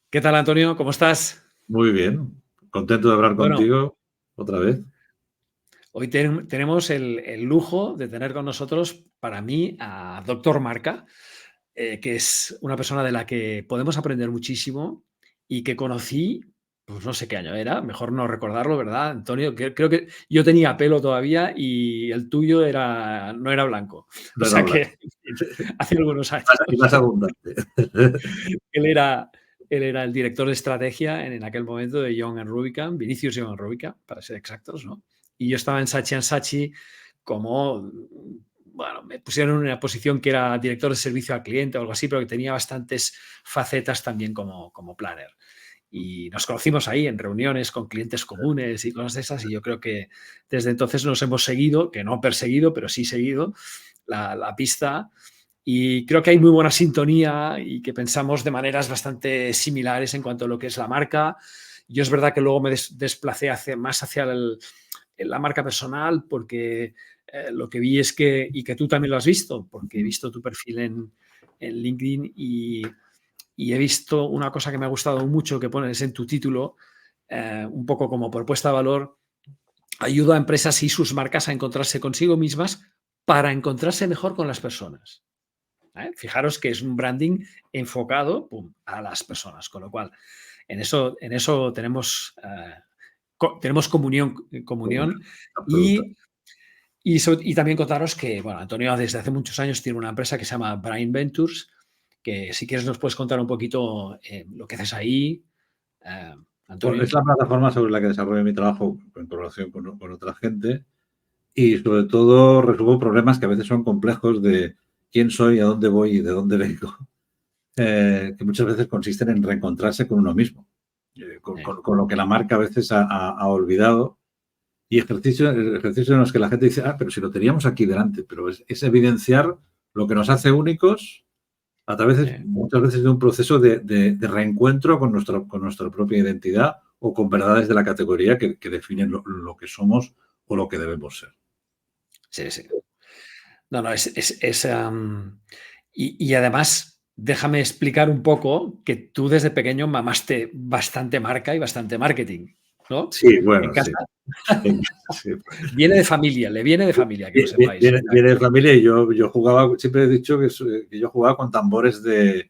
¿Qué tal, Antonio? ¿Cómo estás? Muy bien, contento de hablar Bueno, contigo otra vez. hoy tenemos el lujo de tener con nosotros, para mí, a Doctor Marca, que es una persona de la que podemos aprender muchísimo y que conocí, pues no sé qué año era, mejor no recordarlo, ¿verdad, Antonio? Creo que yo tenía pelo todavía y el tuyo no era blanco. O No era sea hablar. que, en fin, hace algunos Y años. más abundante. Él era, él era el director de estrategia en aquel momento de Young Rubicam, Vinicius Young Rubicam, para ser exactos, ¿no? Y yo estaba en Saatchi & Saatchi como, bueno, me pusieron en una posición que era director de servicio al cliente o algo así, pero que tenía bastantes facetas también como planner. Y nos conocimos ahí en reuniones con clientes comunes y cosas de esas, y yo creo que desde entonces nos hemos seguido, que no perseguido, pero sí seguido la pista, y creo que hay muy buena sintonía y que pensamos de maneras bastante similares en cuanto a lo que es la marca. Yo es verdad que luego me desplacé más hacia la marca personal porque lo que vi es que, y que tú también lo has visto, porque he visto tu perfil en LinkedIn y he visto una cosa que me ha gustado mucho que pones en tu título, un poco como propuesta de valor, ayuda a empresas y sus marcas a encontrarse consigo mismas para encontrarse mejor con las personas. Fijaros que es un branding enfocado a las personas, con lo cual en eso tenemos comunión Absoluta. y también contaros que, bueno, Antonio desde hace muchos años tiene una empresa que se llama Brain Ventures, que si quieres nos puedes contar un poquito lo que haces ahí, eh, Bueno, Antonio. es la plataforma sobre la que desarrollo mi trabajo en colaboración con otra gente y sobre todo resuelvo problemas que a veces son complejos de quién soy, a dónde voy y de dónde vengo, que muchas veces consisten en reencontrarse con uno mismo, Eh, con lo que la marca a veces ha olvidado. Y ejercicios en los que la gente dice, pero si lo teníamos aquí delante, pero es evidenciar lo que nos hace únicos a través, eh. muchas veces, de un proceso de reencuentro con nuestra propia identidad o con verdades de la categoría que definen lo que somos o lo que debemos ser. Sí, sí. No, no, y además, déjame explicar un poco que tú desde pequeño mamaste bastante marca y bastante marketing, ¿no? Sí, En bueno, sí. casa Sí. viene de familia, le viene de familia, que lo sepáis. O Viene, sea, viene de familia y yo jugaba, siempre he dicho que yo jugaba con tambores en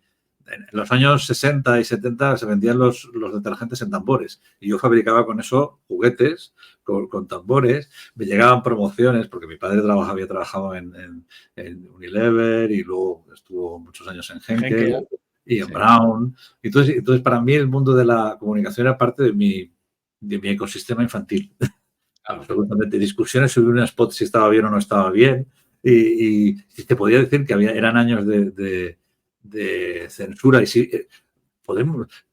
los años 60 y 70 se vendían los detergentes en tambores y yo fabricaba con eso juguetes, con tambores, me llegaban promociones porque mi padre había trabajado en Unilever y luego estuvo muchos años en Henkel Henkel, y en sí, Brown. Entonces para mí el mundo de la comunicación era parte de mi ecosistema infantil. claro. Absolutamente. Discusiones sobre un spot si estaba bien o no estaba bien. Y te podía decir que eran años de censura. Y sí,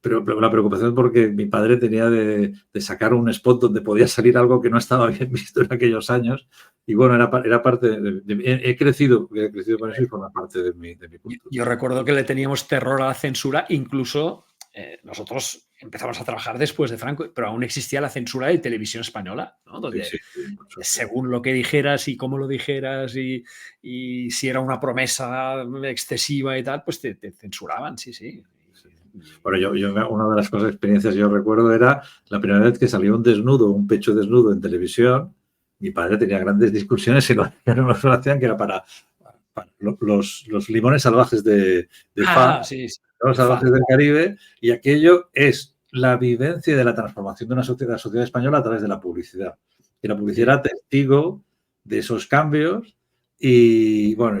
pero la preocupación es porque mi padre tenía de sacar un spot donde podía salir algo que no estaba bien visto en aquellos años. Y bueno, era parte he crecido con eso y forma parte de mi cultura. Yo recuerdo que le teníamos terror a la censura, incluso nosotros empezamos a trabajar después de Franco, pero aún existía la censura de televisión española, ¿no? Sí, Donde sí, sí, mucho, sí. según lo que dijeras y cómo lo dijeras y si era una promesa excesiva y tal, pues te censuraban, sí, sí. Sí. Bueno, una de las experiencias que yo recuerdo era la primera vez que salió un pecho desnudo en televisión. Mi padre tenía grandes discusiones y lo hacían que era para los limones salvajes de FA, Sí, los de fa. salvajes del Caribe, y aquello es la vivencia de la transformación de una sociedad española a través de la publicidad. Y la publicidad Sí. era testigo de esos cambios y bueno,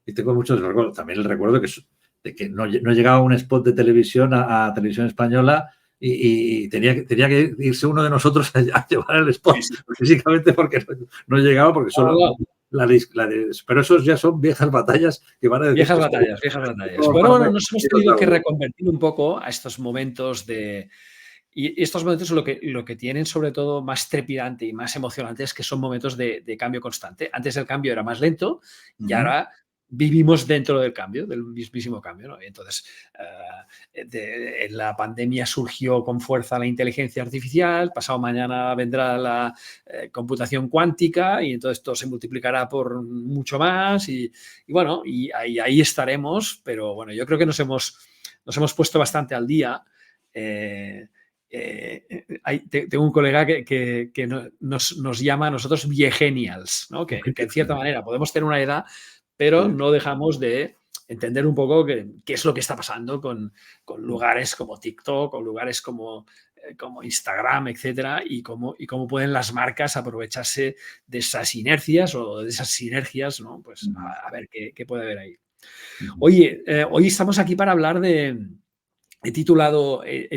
y tengo muchos recuerdos. También el recuerdo de que no llegaba un spot de televisión a televisión española y tenía que irse uno de nosotros a llevar el Sí, spot sí. físicamente porque no llegaba, porque No, solo no, pero esos ya son viejas batallas que van a decir viejas que batallas, viejas batallas. somos Pero más bueno, nos hemos tenido que dinosaurios. reconvertir un poco a estos momentos de. Y estos momentos lo que tienen sobre todo más trepidante y más emocionante es que son momentos de cambio constante. Antes el cambio era más lento y Ujú. ahora vivimos dentro del cambio, del mismísimo cambio, ¿no? Y entonces, en la pandemia surgió con fuerza la inteligencia artificial, pasado mañana vendrá la computación cuántica y entonces todo se multiplicará por mucho más y bueno, y ahí estaremos, pero bueno, yo creo que nos hemos puesto bastante al día. Tengo un colega que nos llama a nosotros viegenials, ¿no? Que en cierta manera podemos tener una edad, pero no dejamos de entender un poco qué es lo que está pasando con lugares como TikTok o lugares como Instagram, etcétera, y cómo pueden las marcas aprovecharse de esas inercias o de esas sinergias, ¿no? Pues a ver qué puede haber ahí. Oye, hoy estamos aquí para hablar de... He titulado el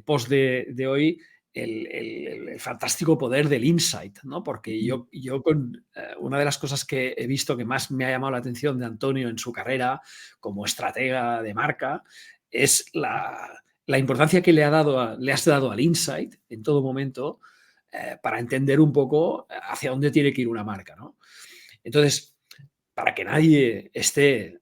post de hoy el fantástico poder del insight, ¿no? Porque yo con una de las cosas que he visto que más me ha llamado la atención de Antonio en su carrera como estratega de marca es la importancia que le has dado al insight en todo momento para entender un poco hacia dónde tiene que ir una marca, ¿no? Entonces, para que nadie esté...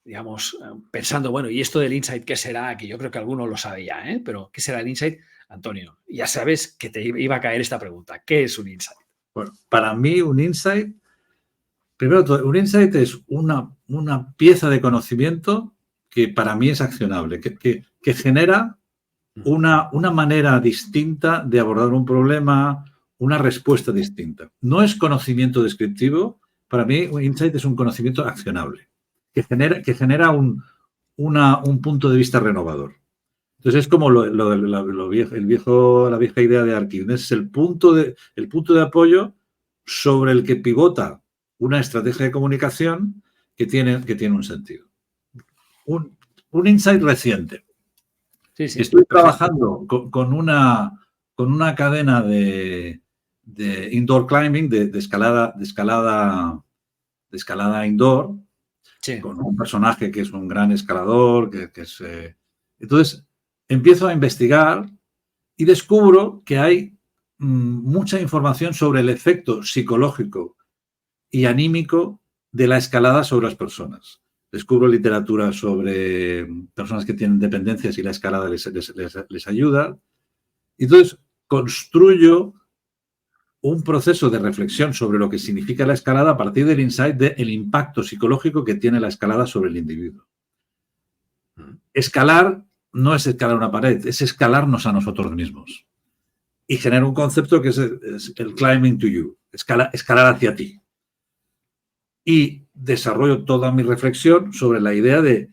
digamos, pensando, bueno, ¿y esto del insight qué será? Que yo creo que alguno lo sabe ya, pero ¿qué será el insight? Antonio, ya sabes que te iba a caer esta pregunta. ¿Qué es un insight? Bueno, para mí un insight, primero todo, un insight es una pieza de conocimiento que para mí es accionable, que genera una manera distinta de abordar un problema, una respuesta distinta. No es conocimiento descriptivo, para mí un insight es un conocimiento accionable, que genera un punto de vista renovador. Entonces es como la vieja idea de Arquímedes, es el punto de apoyo sobre el que pivota una estrategia de comunicación que tiene un sentido. Un insight reciente. Sí, estoy trabajando con una cadena de indoor climbing, de escalada indoor, sí, con un personaje que es un gran escalador, entonces empiezo a investigar y descubro que hay mucha información sobre el efecto psicológico y anímico de la escalada sobre las personas. Descubro literatura sobre personas que tienen dependencias y la escalada les ayuda. Y entonces construyo un proceso de reflexión sobre lo que significa la escalada a partir del insight del impacto psicológico que tiene la escalada sobre el individuo. Escalar no es escalar una pared, es escalarnos a nosotros mismos. Y genero un concepto que es el climbing to you, escalar hacia ti. Y desarrollo toda mi reflexión sobre la idea de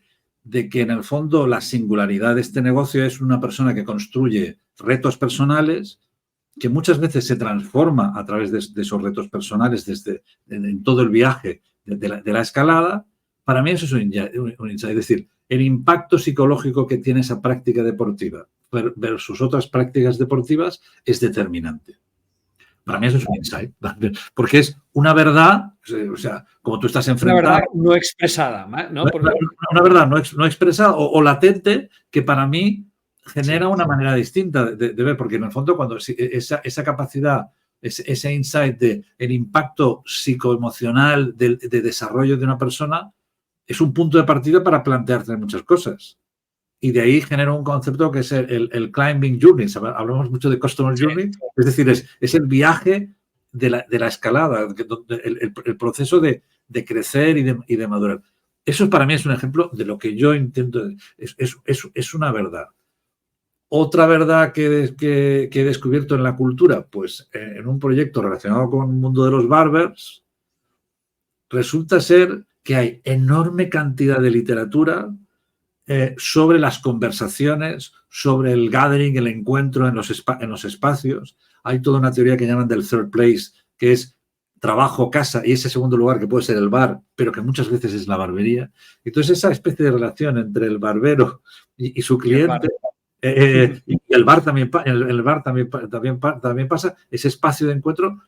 que en el fondo la singularidad de este negocio es una persona que construye retos personales que muchas veces se transforma a través de esos retos personales en todo el viaje de la escalada. Para mí eso es un insight, es decir, el impacto psicológico que tiene esa práctica deportiva versus otras prácticas deportivas es determinante. Para mí eso es un insight, porque es una verdad, o sea, como tú estás enfrentado. Una verdad no expresada, ¿no? Una verdad no expresada o latente que para mí genera una manera distinta de ver, porque en el fondo cuando esa capacidad, ese insight del impacto psicoemocional de desarrollo de una persona es un punto de partida para plantearte muchas cosas. Y de ahí genera un concepto que es el climbing journey. Hablamos mucho de customer journey, es decir, es el viaje de la escalada, el proceso de crecer y de madurar. Eso para mí es un ejemplo de lo que yo intento, es una verdad. Otra verdad que he descubierto en la cultura, pues en un proyecto relacionado con el mundo de los barbers, resulta ser que hay enorme cantidad de literatura sobre las conversaciones, sobre el gathering, el encuentro en los espacios. Hay toda una teoría que llaman del third place, que es trabajo, casa y ese segundo lugar que puede ser el bar, pero que muchas veces es la barbería. Entonces esa especie de relación entre el barbero y su cliente, y el bar también pasa, ese espacio de encuentro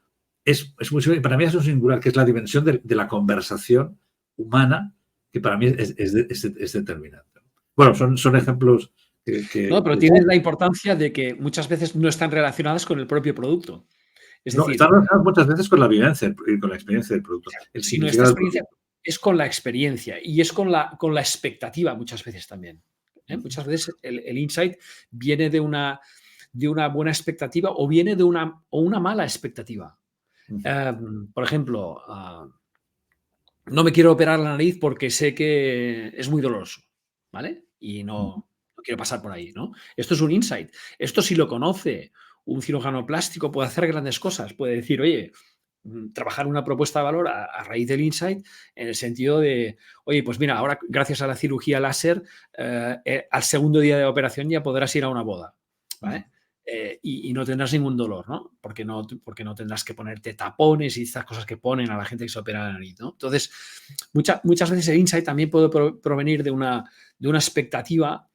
es muy singular. Para mí eso es singular, que es la dimensión de la conversación humana, que para mí es determinante. Bueno, son ejemplos No, pero tienes la importancia de que muchas veces no están relacionadas con el propio producto. Es No, decir, están relacionadas muchas veces con la vivencia y con la experiencia del producto. El si nuestra significado del experiencia producto. es con la experiencia y es con la expectativa muchas veces también. Muchas veces el insight viene de una buena expectativa o viene de una mala expectativa. Por ejemplo, no me quiero operar la nariz porque sé que es muy doloroso, ¿vale? Y no quiero pasar por ahí, ¿no? Esto es un insight. Esto, si lo conoce un cirujano plástico, puede hacer grandes cosas. Puede decir, oye, trabajar una propuesta de valor a raíz del insight, en el sentido de, oye, pues mira, ahora gracias a la cirugía láser, al segundo día de operación ya podrás ir a una boda, ¿vale? Y no tendrás ningún dolor, ¿no? Porque no tendrás que ponerte tapones y estas cosas que ponen a la gente que se opera la nariz, ¿no? Entonces, muchas veces el insight también puede provenir de una expectativa,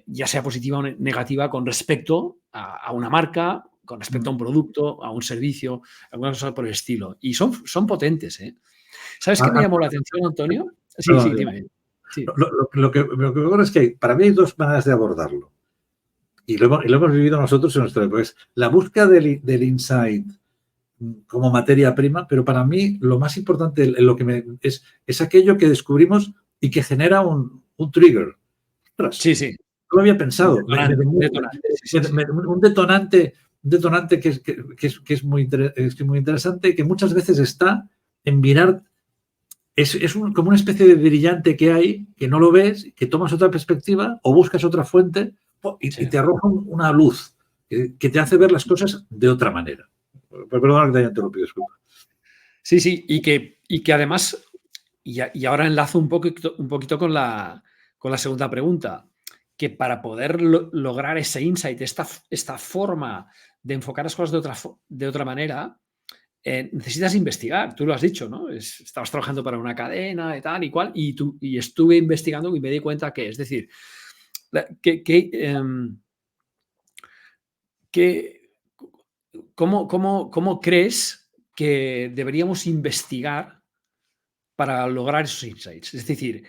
ya sea positiva o negativa, con respecto a una marca, con respecto a un producto, a un servicio, alguna cosa por el estilo. Y son potentes, ¿eh? ¿Sabes qué me llamó la atención, Antonio? Sí, sí, Perdón, dime. Sí. lo que ocurre es que para mí hay dos maneras de abordarlo. Y lo hemos vivido nosotros en nuestra época. Es la búsqueda del insight como materia prima, pero para mí lo más importante lo que es aquello que descubrimos y que genera un trigger. Ostras, Sí, sí. no lo había pensado. Un detonante que es muy interesante, que muchas veces está en mirar. Como una especie de brillante que hay, que no lo ves, que tomas otra perspectiva o buscas otra fuente y te arroja una luz que te hace ver las cosas de otra manera. Perdona que te haya interrumpido, disculpa. Sí, sí, y que además, y ahora enlazo un poquito con la segunda pregunta, que para poder lograr ese insight, esta forma de enfocar las cosas de otra manera, necesitas investigar. Tú lo has dicho, ¿no? Estabas trabajando para una cadena y tal y cual, y estuve investigando y me di cuenta que, es decir, ¿cómo crees que deberíamos investigar para lograr esos insights? Es decir,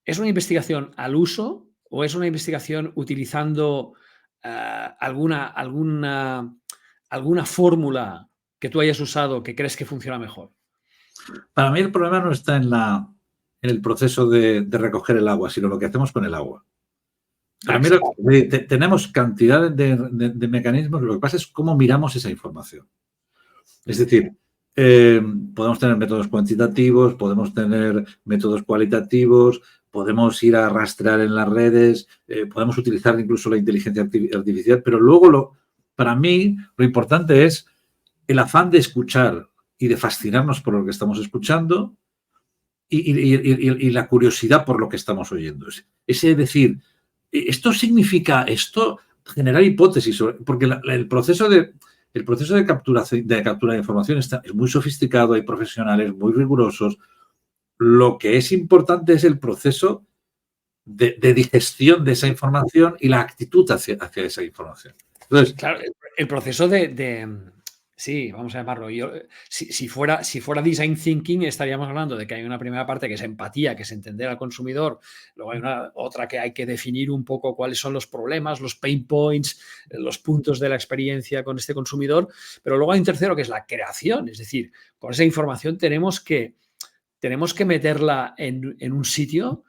¿es una investigación al uso o es una investigación utilizando alguna fórmula que tú hayas usado que crees que funciona mejor? Para mí el problema no está en el proceso de recoger el agua, sino lo que hacemos con el agua. Para mí tenemos cantidad de mecanismos, lo que pasa es cómo miramos esa información. Es decir, podemos tener métodos cuantitativos, podemos tener métodos cualitativos, podemos ir a rastrear en las redes, podemos utilizar incluso la inteligencia artificial, pero luego para mí lo importante es el afán de escuchar y de fascinarnos por lo que estamos escuchando y la curiosidad por lo que estamos oyendo. Ese decir, esto significa esto, generar hipótesis, porque el proceso de captura de información es muy sofisticado, hay profesionales muy rigurosos. Lo que es importante es el proceso de digestión de esa información y la actitud hacia esa información. Entonces, claro, el proceso sí, vamos a llamarlo. Si fuera design thinking, estaríamos hablando de que hay una primera parte que es empatía, que es entender al consumidor. Luego hay otra que hay que definir un poco cuáles son los problemas, los pain points, los puntos de la experiencia con este consumidor. Pero luego hay un tercero que es la creación. Es decir, con esa información tenemos que meterla en un sitio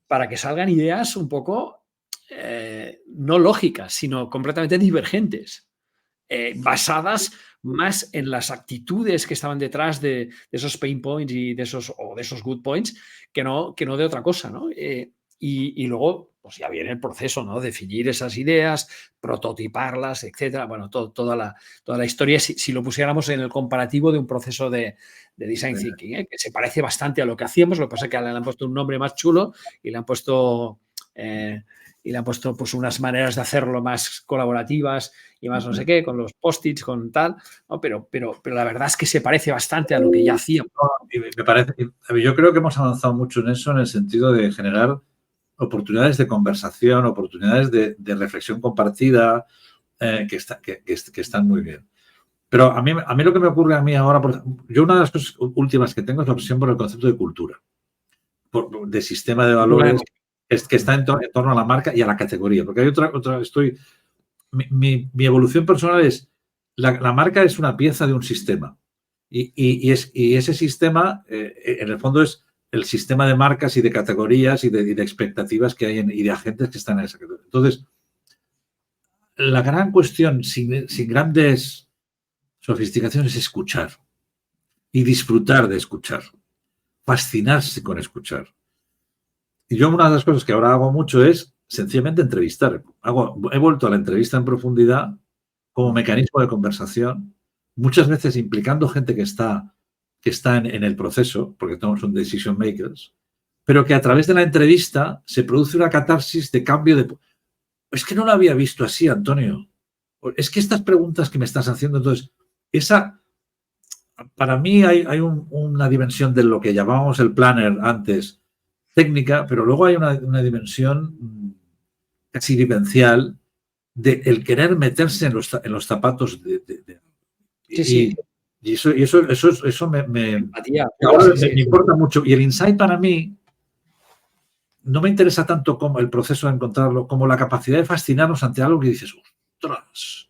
para que salgan ideas un poco no lógicas, sino completamente divergentes. Basadas más en las actitudes que estaban detrás de esos pain points y de esos good points que no de otra cosa, ¿no? Y luego, pues ya viene el proceso, ¿no? Definir esas ideas, prototiparlas, etcétera. Bueno, toda la historia, si lo pusiéramos en el comparativo de un proceso de design thinking, que se parece bastante a lo que hacíamos, lo que pasa es que le han puesto un nombre más chulo y le han puesto pues unas maneras de hacerlo más colaborativas y más no sé qué, con los post-its, con tal, ¿no? Pero la verdad es que se parece bastante a lo que ya hacíamos. Me parece, yo creo que hemos avanzado mucho en eso, en el sentido de generar oportunidades de conversación, oportunidades de reflexión compartida, que están muy bien. Pero a mí lo que me ocurre a mí ahora, yo una de las cosas últimas que tengo es la obsesión por el concepto de cultura, de sistema de valores, que está en torno a la marca y a la categoría. Porque hay otra mi evolución personal es la marca es una pieza de un sistema. Y ese sistema, en el fondo, es el sistema de marcas y de categorías y de expectativas que hay y de agentes que están en esa categoría. Entonces, la gran cuestión, sin grandes sofisticaciones, es escuchar y disfrutar de escuchar, fascinarse con escuchar. Y yo una de las cosas que ahora hago mucho es sencillamente entrevistar. He vuelto a la entrevista en profundidad como mecanismo de conversación, muchas veces implicando gente que está en el proceso, porque todos son decision makers, pero que a través de la entrevista se produce una catarsis de cambio de... Es que no lo había visto así, Antonio. Es que estas preguntas que me estás haciendo, entonces, para mí hay una dimensión de lo que llamábamos el planner antes, técnica, pero luego hay una dimensión casi vivencial de el querer meterse en los zapatos de Sí. Y eso me importa mucho. Y el insight para mí no me interesa tanto como el proceso de encontrarlo, como la capacidad de fascinarnos ante algo que dices, ostras,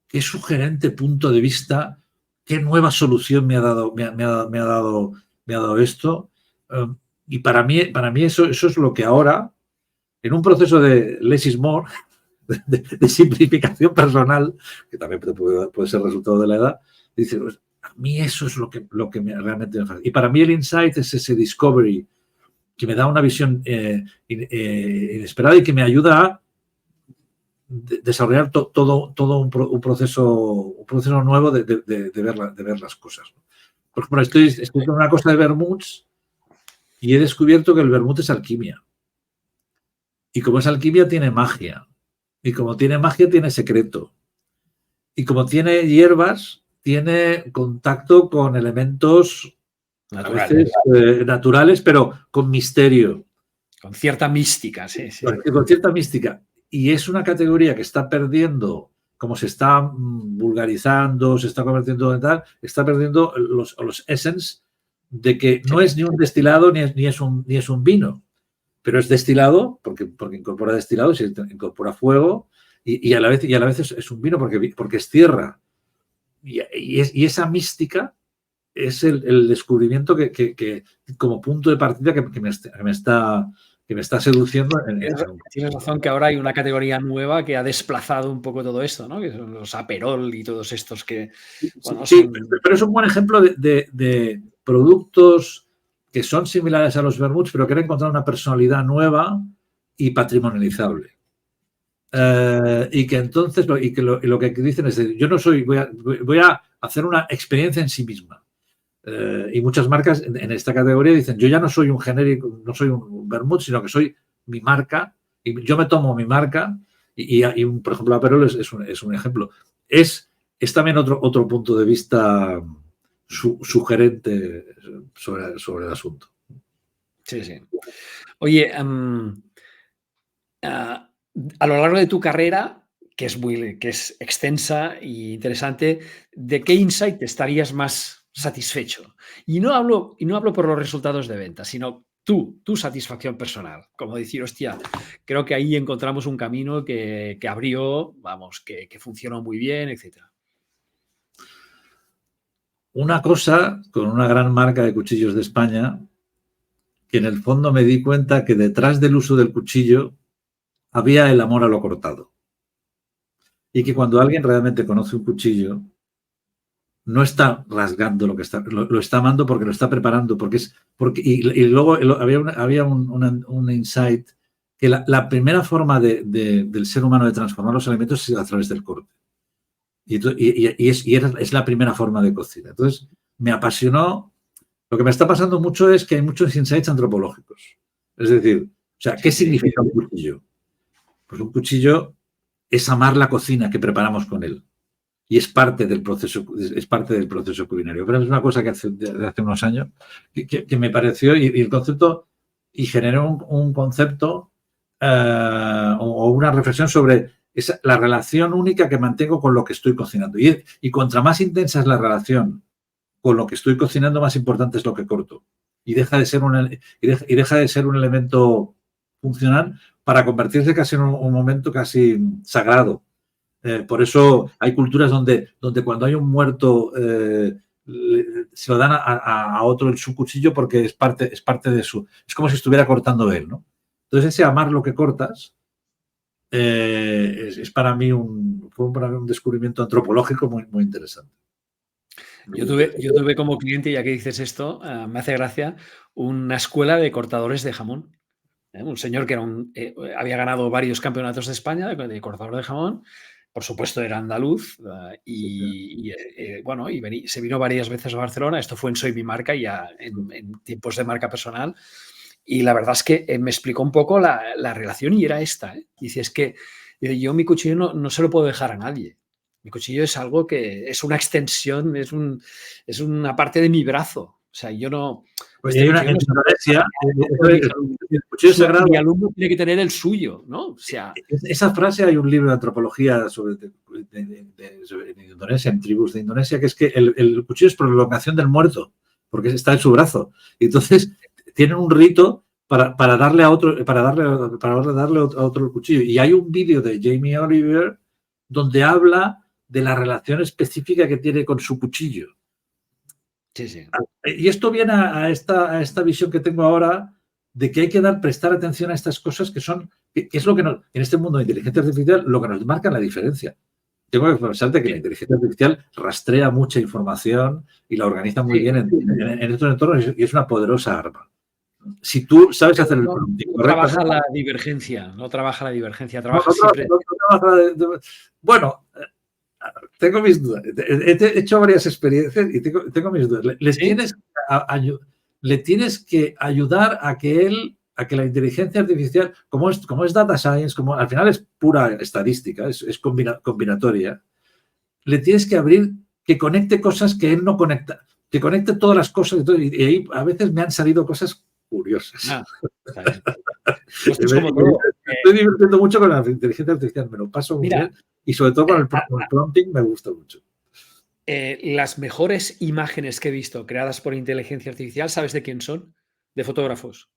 qué sugerente punto de vista, qué nueva solución me ha dado esto. Y para mí eso es lo que ahora, en un proceso de less is more, de simplificación personal, que también puede ser resultado de la edad, dice, pues, a mí eso es lo que realmente me fascina. Y para mí el insight es ese discovery que me da una visión inesperada y que me ayuda a desarrollar todo un proceso nuevo de ver las cosas. Por ejemplo, estoy con una cosa de vermuts y he descubierto que el vermut es alquimia. Y como es alquimia, tiene magia. Y como tiene magia, tiene secreto. Y como tiene hierbas, tiene contacto con elementos naturales, a veces, naturales, pero con misterio. Con cierta mística, sí. Con cierta mística. Y es una categoría que está perdiendo, como se está vulgarizando, se está convirtiendo en tal, está perdiendo los essence de que no es ni un destilado ni es un vino, pero es destilado porque incorpora destilado, se incorpora fuego y a la vez es un vino porque es tierra. Y esa mística es el descubrimiento que como punto de partida que me está seduciendo. Tienes razón que ahora hay una categoría nueva que ha desplazado un poco todo esto, ¿no? Que son los Aperol y todos estos que... Bueno, sí, pero es un buen ejemplo de productos que son similares a los vermuts, pero que han encontrado una personalidad nueva y patrimonializable. Y que entonces lo que dicen es yo no soy, voy a hacer una experiencia en sí misma. Y muchas marcas en esta categoría dicen yo ya no soy un genérico, no soy un vermut, sino que soy mi marca y yo me tomo mi marca y por ejemplo Aperol es un ejemplo. Es también otro punto de vista sugerente sobre el asunto. Sí. Oye, a lo largo de tu carrera, que es extensa e interesante, ¿de qué insight estarías más satisfecho? Y no hablo por los resultados de venta, sino tu satisfacción personal. Como decir, hostia, creo que ahí encontramos un camino que abrió, vamos, que funcionó muy bien, etcétera. Una cosa con una gran marca de cuchillos de España, que en el fondo me di cuenta que detrás del uso del cuchillo había el amor a lo cortado. Y que cuando alguien realmente conoce un cuchillo, no está rasgando lo está amando porque lo está preparando, y luego había un insight que la primera forma del ser humano de transformar los alimentos es a través del corte. Y es la primera forma de cocina. Entonces, me apasionó. Lo que me está pasando mucho es que hay muchos insights antropológicos. Es decir, ¿qué significa un cuchillo? Pues un cuchillo es amar la cocina que preparamos con él. Y es parte del proceso culinario. Pero es una cosa que hace unos años que me pareció, y el concepto, y generó un concepto o una reflexión sobre la relación única que mantengo con lo que estoy cocinando. Y contra más intensa es la relación con lo que estoy cocinando, más importante es lo que corto. Y deja de ser un elemento funcional para convertirse casi en un momento casi sagrado. Por eso hay culturas donde cuando hay un muerto se lo dan a otro su cuchillo porque es parte de su... Es como si estuviera cortando él, ¿no? Entonces ese amar lo que cortas fue para mí un descubrimiento antropológico muy, muy interesante. Yo tuve como cliente, ya que dices esto, me hace gracia, una escuela de cortadores de jamón. Un señor que había ganado varios campeonatos de España de cortador de jamón, por supuesto era andaluz, bueno, se vino varias veces a Barcelona. Esto fue en Soy mi marca, ya en tiempos de marca personal, y la verdad es que me explicó un poco la relación y era esta. Dice, es que yo mi cuchillo no se lo puedo dejar a nadie. Mi cuchillo es algo que es una extensión, es una parte de mi brazo. O sea, yo no... Pues hay una en Indonesia, el cuchillo sagrado. Mi alumno tiene que tener el suyo, ¿no? O sea, esa frase, hay un libro de antropología en Indonesia, en tribus de Indonesia, que es que el cuchillo es prolongación del muerto, porque está en su brazo. Y entonces tienen un rito para darle a otro, para darle a otro el cuchillo. Y hay un vídeo de Jamie Oliver donde habla de la relación específica que tiene con su cuchillo. Sí, sí. Y esto viene a esta visión que tengo ahora de que hay que prestar atención a estas cosas que es lo que en este mundo de inteligencia artificial, lo que nos marca la diferencia. Tengo que pensarte que la inteligencia artificial rastrea mucha información y la organiza muy bien en estos entornos y es una poderosa arma. Si tú sabes hacer el prompting correctamente. Trabaja la divergencia, trabaja siempre. Bueno, tengo mis dudas. He hecho varias experiencias y tengo mis dudas. Le tienes que ayudar a que la inteligencia artificial, como es data science, como al final es pura estadística, es combinatoria, le tienes que abrir que conecte cosas que él no conecta, que conecte todas las cosas y ahí a veces me han salido cosas curiosas. Esto es como todo. Estoy divirtiendo mucho con la inteligencia artificial, me lo paso muy bien y sobre todo con el prompting me gusta mucho. Las mejores imágenes que he visto creadas por inteligencia artificial, ¿sabes de quién son? De fotógrafos.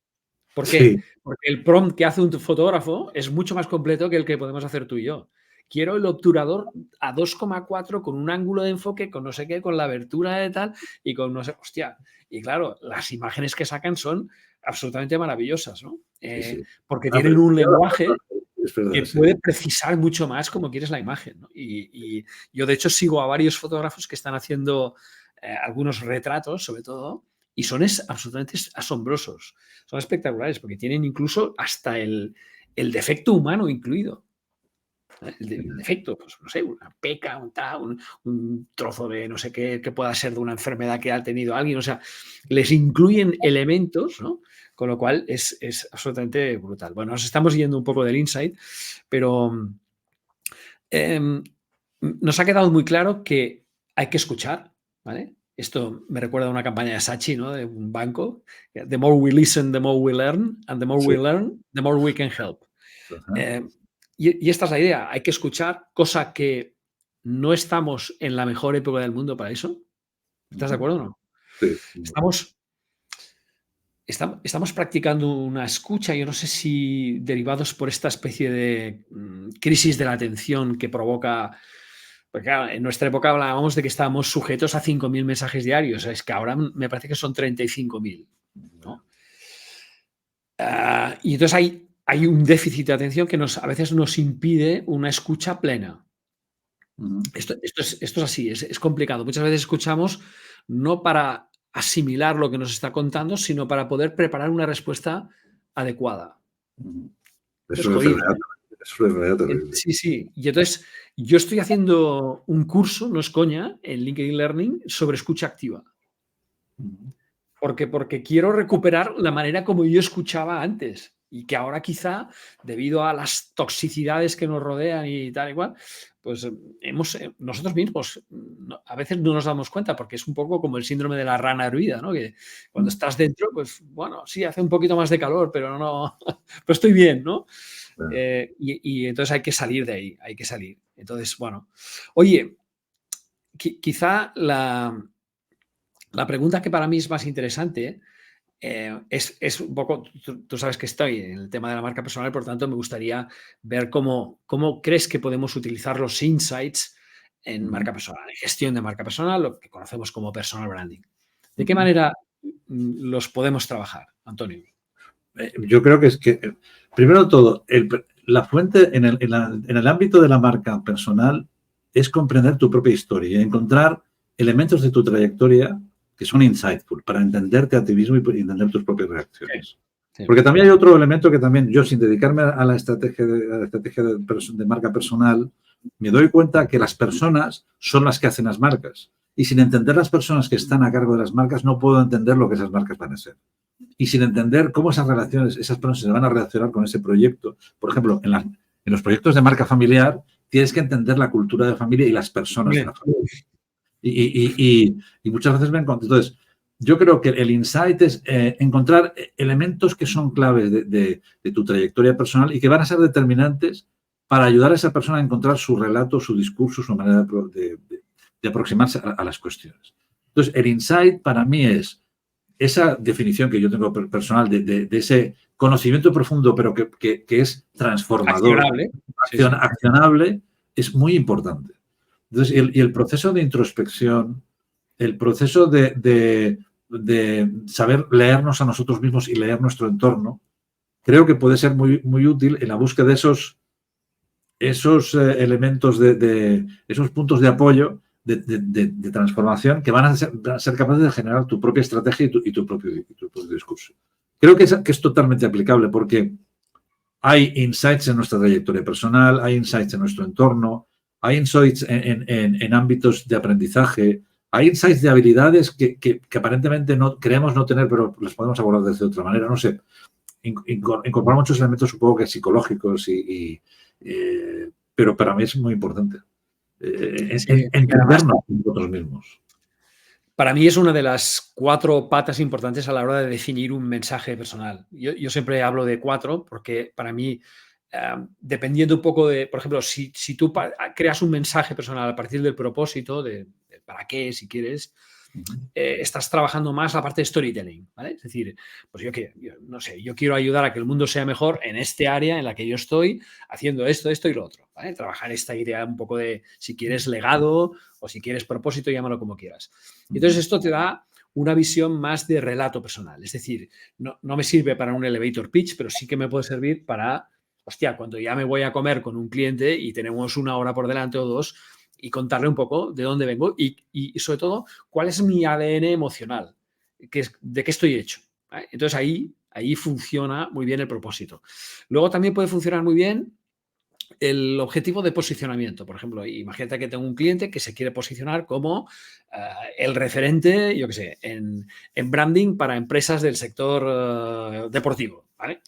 ¿Por qué? Sí. Porque el prompt que hace un fotógrafo es mucho más completo que el que podemos hacer tú y yo. Quiero el obturador a 2,4 con un ángulo de enfoque, con no sé qué, con la abertura de tal y con no sé, hostia. Y claro, las imágenes que sacan son absolutamente maravillosas, ¿no? Sí. Porque tienen un lenguaje que puede precisar mucho más como quieres la imagen, ¿no? Y yo, de hecho, sigo a varios fotógrafos que están haciendo algunos retratos, sobre todo, y son absolutamente asombrosos. Son espectaculares porque tienen incluso hasta el defecto humano incluido. El defecto, pues no sé, una peca, un trozo de no sé qué que pueda ser de una enfermedad que ha tenido alguien. O sea, les incluyen elementos, ¿no? Con lo cual es absolutamente brutal. Bueno, nos estamos yendo un poco del insight, pero nos ha quedado muy claro que hay que escuchar, ¿vale? Esto me recuerda a una campaña de Saatchi, ¿no? De un banco. The more we listen, the more we learn, and the more we learn, the more we can help. Y esta es la idea, hay que escuchar, cosa que no estamos en la mejor época del mundo para eso. ¿Estás de acuerdo o no? Sí. Estamos practicando una escucha, yo no sé si derivados por esta especie de crisis de la atención que provoca. Porque claro, en nuestra época hablábamos de que estábamos sujetos a 5.000 mensajes diarios. Es que ahora me parece que son 35.000, ¿no? Y entonces hay un déficit de atención que a veces nos impide una escucha plena. Esto es así, es complicado. Muchas veces escuchamos no para asimilar lo que nos está contando, sino para poder preparar una respuesta adecuada. Eso es real. Sí, sí. Y entonces yo estoy haciendo un curso, no es coña, en LinkedIn Learning sobre escucha activa. Porque quiero recuperar la manera como yo escuchaba antes y que ahora quizá, debido a las toxicidades que nos rodean y tal y cual, pues nosotros mismos a veces no nos damos cuenta porque es un poco como el síndrome de la rana hervida, ¿no? Que cuando estás dentro, pues bueno, sí, hace un poquito más de calor, pero no, pero estoy bien, ¿no? Y entonces hay que salir de ahí, hay que salir. Entonces, bueno, oye, quizá la pregunta que para mí es más interesante es un poco, tú sabes que estoy en el tema de la marca personal, por tanto me gustaría ver cómo crees que podemos utilizar los insights en marca personal, en gestión de marca personal, lo que conocemos como personal branding. ¿De qué manera los podemos trabajar, Antonio? Yo creo que es que, primero de todo, la fuente en el ámbito de la marca personal es comprender tu propia historia y encontrar elementos de tu trayectoria que son insightful para entenderte a ti mismo y entender tus propias reacciones. Sí, sí. Porque también hay otro elemento que también yo, sin dedicarme a la estrategia de marca personal, me doy cuenta que las personas son las que hacen las marcas. Y sin entender las personas que están a cargo de las marcas, no puedo entender lo que esas marcas van a ser. Y sin entender cómo esas relaciones, esas personas se van a relacionar con ese proyecto. Por ejemplo, en los proyectos de marca familiar, tienes que entender la cultura de familia y las personas de la familia. Y muchas veces me encuentro. Entonces, yo creo que el insight es encontrar elementos que son claves de tu trayectoria personal y que van a ser determinantes para ayudar a esa persona a encontrar su relato, su discurso, su manera de aproximarse a las cuestiones. Entonces, el insight para mí es esa definición que yo tengo personal de ese conocimiento profundo, pero que es transformador, accionable, es muy importante. Entonces, el proceso de introspección, el proceso de saber leernos a nosotros mismos y leer nuestro entorno, creo que puede ser muy, muy útil en la búsqueda de esos elementos, esos puntos de apoyo, de transformación que van a ser capaces de generar tu propia estrategia y tu propio discurso. Creo que es totalmente aplicable porque hay insights en nuestra trayectoria personal, hay insights en nuestro entorno, hay insights en ámbitos de aprendizaje, hay insights de habilidades que aparentemente no creemos no tener, pero las podemos abordar desde otra manera. No sé, incorporar muchos elementos, supongo que psicológicos, pero para mí es muy importante. Entendernos nosotros mismos. Para mí es una de las 4 patas importantes a la hora de definir un mensaje personal. Yo siempre hablo de 4 porque para mí, dependiendo un poco de, por ejemplo, si tú creas un mensaje personal a partir del propósito, de para qué, si quieres, estás trabajando más la parte de storytelling, ¿vale? Es decir, pues yo quiero ayudar a que el mundo sea mejor en este área en la que yo estoy haciendo esto y lo otro, ¿vale? Trabajar esta idea un poco de, si quieres, legado o si quieres propósito, llámalo como quieras. Y entonces esto te da una visión más de relato personal. Es decir, no me sirve para un elevator pitch, pero sí que me puede servir para, cuando ya me voy a comer con un cliente y tenemos 1 hora por delante o 2, y contarle un poco de dónde vengo y sobre todo, cuál es mi ADN emocional, de qué estoy hecho, ¿vale? Entonces, ahí funciona muy bien el propósito. Luego también puede funcionar muy bien el objetivo de posicionamiento. Por ejemplo, imagínate que tengo un cliente que se quiere posicionar como el referente, yo qué sé, en branding para empresas del sector deportivo, ¿vale?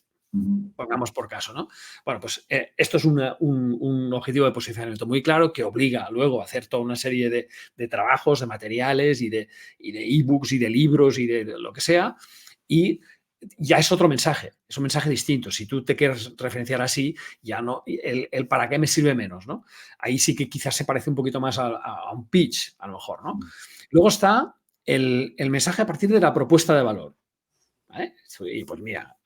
Pongamos por caso, ¿no? Bueno, pues esto es un objetivo de posicionamiento muy claro que obliga luego a hacer toda una serie de trabajos, de materiales y de ebooks y de libros y de lo que sea, y ya es otro mensaje, es un mensaje distinto. Si tú te quieres referenciar así, ya no, el para qué me sirve menos, ¿no? Ahí sí que quizás se parece un poquito más a un pitch, a lo mejor, ¿no? Luego está el mensaje a partir de la propuesta de valor. ¿Vale? Y pues mira,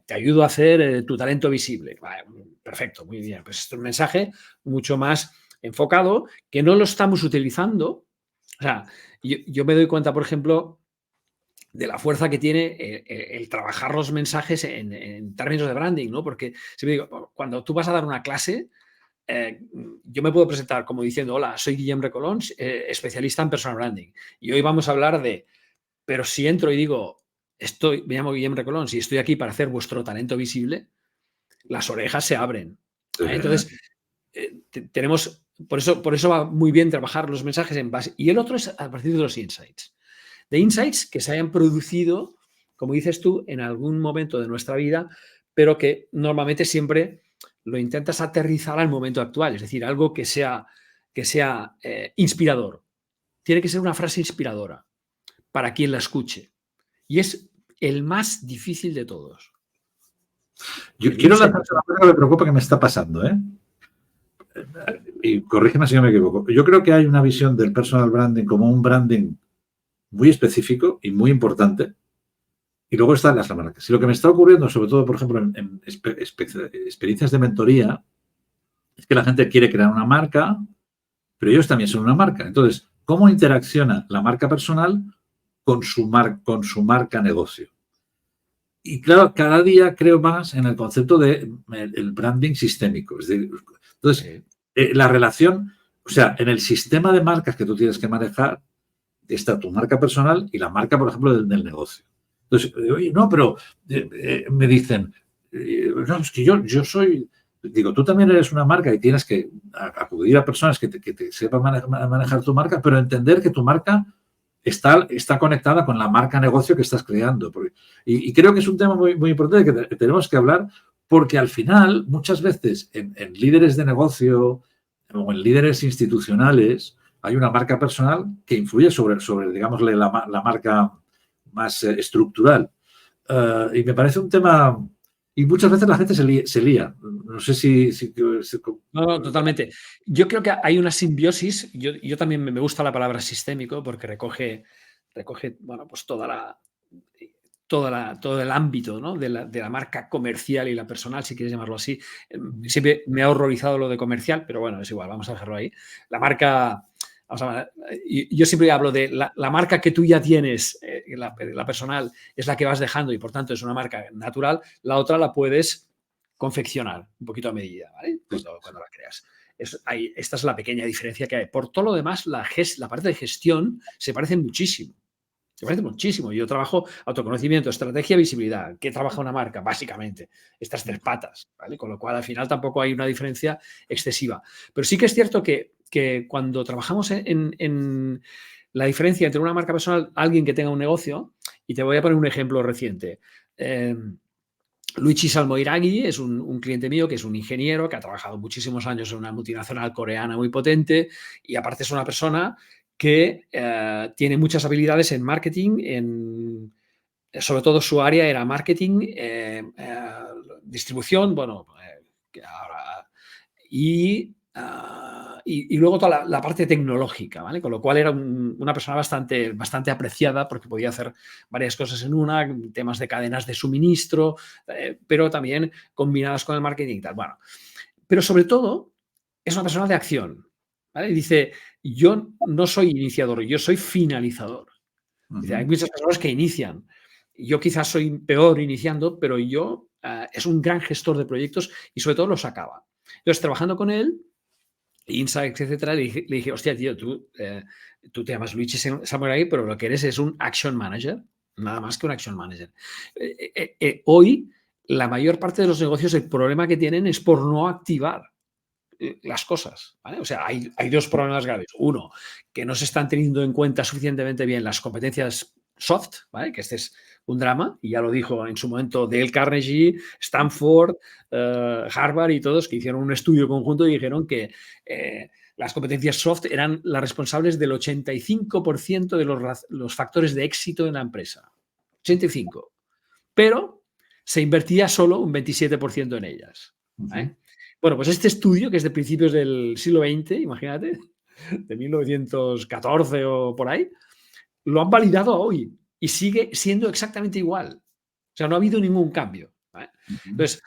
te ayudo a hacer tu talento visible. Vale, perfecto, muy bien. Pues es un mensaje mucho más enfocado que no lo estamos utilizando. O sea, yo me doy cuenta, por ejemplo, de la fuerza que tiene el trabajar los mensajes en términos de branding, ¿no? Porque siempre digo, cuando tú vas a dar una clase, yo me puedo presentar como diciendo, hola, soy Guillem Recolons, especialista en personal branding. Y hoy vamos a hablar pero si entro y digo, me llamo Guillem Recolons y estoy aquí para hacer vuestro talento visible, las orejas se abren. ¿Vale? Entonces, tenemos, por eso va muy bien trabajar los mensajes en base. Y el otro es a partir de los insights. De insights que se hayan producido, como dices tú, en algún momento de nuestra vida, pero que normalmente siempre lo intentas aterrizar al momento actual. Es decir, algo que sea inspirador. Tiene que ser una frase inspiradora para quien la escuche. Y es el más difícil de todos. Yo quiero lanzar una cosa que me preocupa que me está pasando, ¿eh? Y corrígeme si yo me equivoco. Yo creo que hay una visión del personal branding como un branding muy específico y muy importante, y luego están las marcas. Y lo que me está ocurriendo, sobre todo, por ejemplo, en experiencias de mentoría, es que la gente quiere crear una marca, pero ellos también son una marca. Entonces, ¿cómo interacciona la marca personal con su marca negocio? Y claro, cada día creo más en el concepto de el branding sistémico. Es decir, entonces, la relación, o sea, en el sistema de marcas que tú tienes que manejar, está tu marca personal y la marca, por ejemplo, del negocio. Entonces, oye, no, pero me dicen, no, es que yo soy, digo, tú también eres una marca y tienes que acudir a personas que te sepan manejar tu marca, pero entender que tu marca está conectada con la marca negocio que estás creando. Y creo que es un tema muy, muy importante que tenemos que hablar, porque al final, muchas veces, en líderes de negocio o en líderes institucionales, hay una marca personal que influye sobre digamos, la marca más estructural. Y me parece un tema... Y muchas veces la gente se lía. No sé si... No, totalmente. Yo creo que hay una simbiosis. Yo también me gusta la palabra sistémico porque recoge bueno, pues todo el ámbito, ¿no? de la marca comercial y la personal, si quieres llamarlo así. Siempre me ha horrorizado lo de comercial, pero bueno, es igual, vamos a dejarlo ahí. La marca, yo siempre hablo de la marca que tú ya tienes, la personal, es la que vas dejando y por tanto es una marca natural. La otra la puedes confeccionar un poquito a medida, ¿vale? Cuando la creas. Esta es la pequeña diferencia que hay. Por todo lo demás, la parte de gestión se parece muchísimo. Se parece muchísimo. Yo trabajo autoconocimiento, estrategia, visibilidad. ¿Qué trabaja una marca? Básicamente, estas tres patas, ¿vale? Con lo cual, al final, tampoco hay una diferencia excesiva. Pero sí que es cierto que cuando trabajamos en la diferencia entre una marca personal, alguien que tenga un negocio, y te voy a poner un ejemplo reciente. Luigi Salmoiraghi es un cliente mío que es un ingeniero que ha trabajado muchísimos años en una multinacional coreana muy potente y aparte es una persona que tiene muchas habilidades en marketing, sobre todo su área era marketing, distribución, bueno, y luego toda la parte tecnológica, ¿vale? Con lo cual era una persona bastante apreciada porque podía hacer varias cosas en una, temas de cadenas de suministro, pero también combinadas con el marketing y tal. Bueno, pero sobre todo es una persona de acción, ¿vale? Dice, yo no soy iniciador, yo soy finalizador. Dice, hay muchas personas que inician. Yo quizás soy peor iniciando, pero yo es un gran gestor de proyectos y sobre todo los acaba. Entonces, trabajando con él, Insights, etcétera, le dije, hostia, tío, tú te llamas Luigi Samurai, pero lo que eres es un action manager, nada más que un action manager. Hoy, la mayor parte de los negocios, el problema que tienen es por no activar las cosas, ¿vale? O sea, hay dos problemas graves. Uno, que no se están teniendo en cuenta suficientemente bien las competencias soft, ¿vale? Que este es un drama, y ya lo dijo en su momento Dale Carnegie, Stanford, Harvard y todos, que hicieron un estudio conjunto y dijeron que las competencias soft eran las responsables del 85% de los factores de éxito en la empresa. 85%. Pero se invertía solo un 27% en ellas. ¿Vale? Bueno, pues este estudio, que es de principios del siglo XX, imagínate, de 1914 o por ahí, lo han validado hoy y sigue siendo exactamente igual. O sea, no ha habido ningún cambio. ¿Vale? Entonces,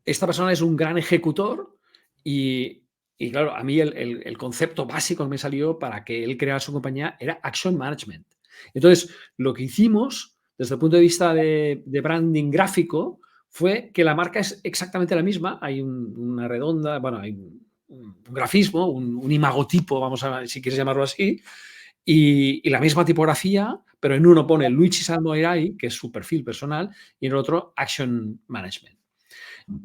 esta persona es un gran ejecutor y claro, a mí el concepto básico que me salió para que él creara su compañía era Action Management. Entonces, lo que hicimos desde el punto de vista de branding gráfico fue que la marca es exactamente la misma. Hay una redonda, bueno, hay un grafismo, un imagotipo, vamos a ver si quieres llamarlo así, y la misma tipografía, pero en uno pone Luigi Salmoiraghi, que es su perfil personal, y en el otro Action Management.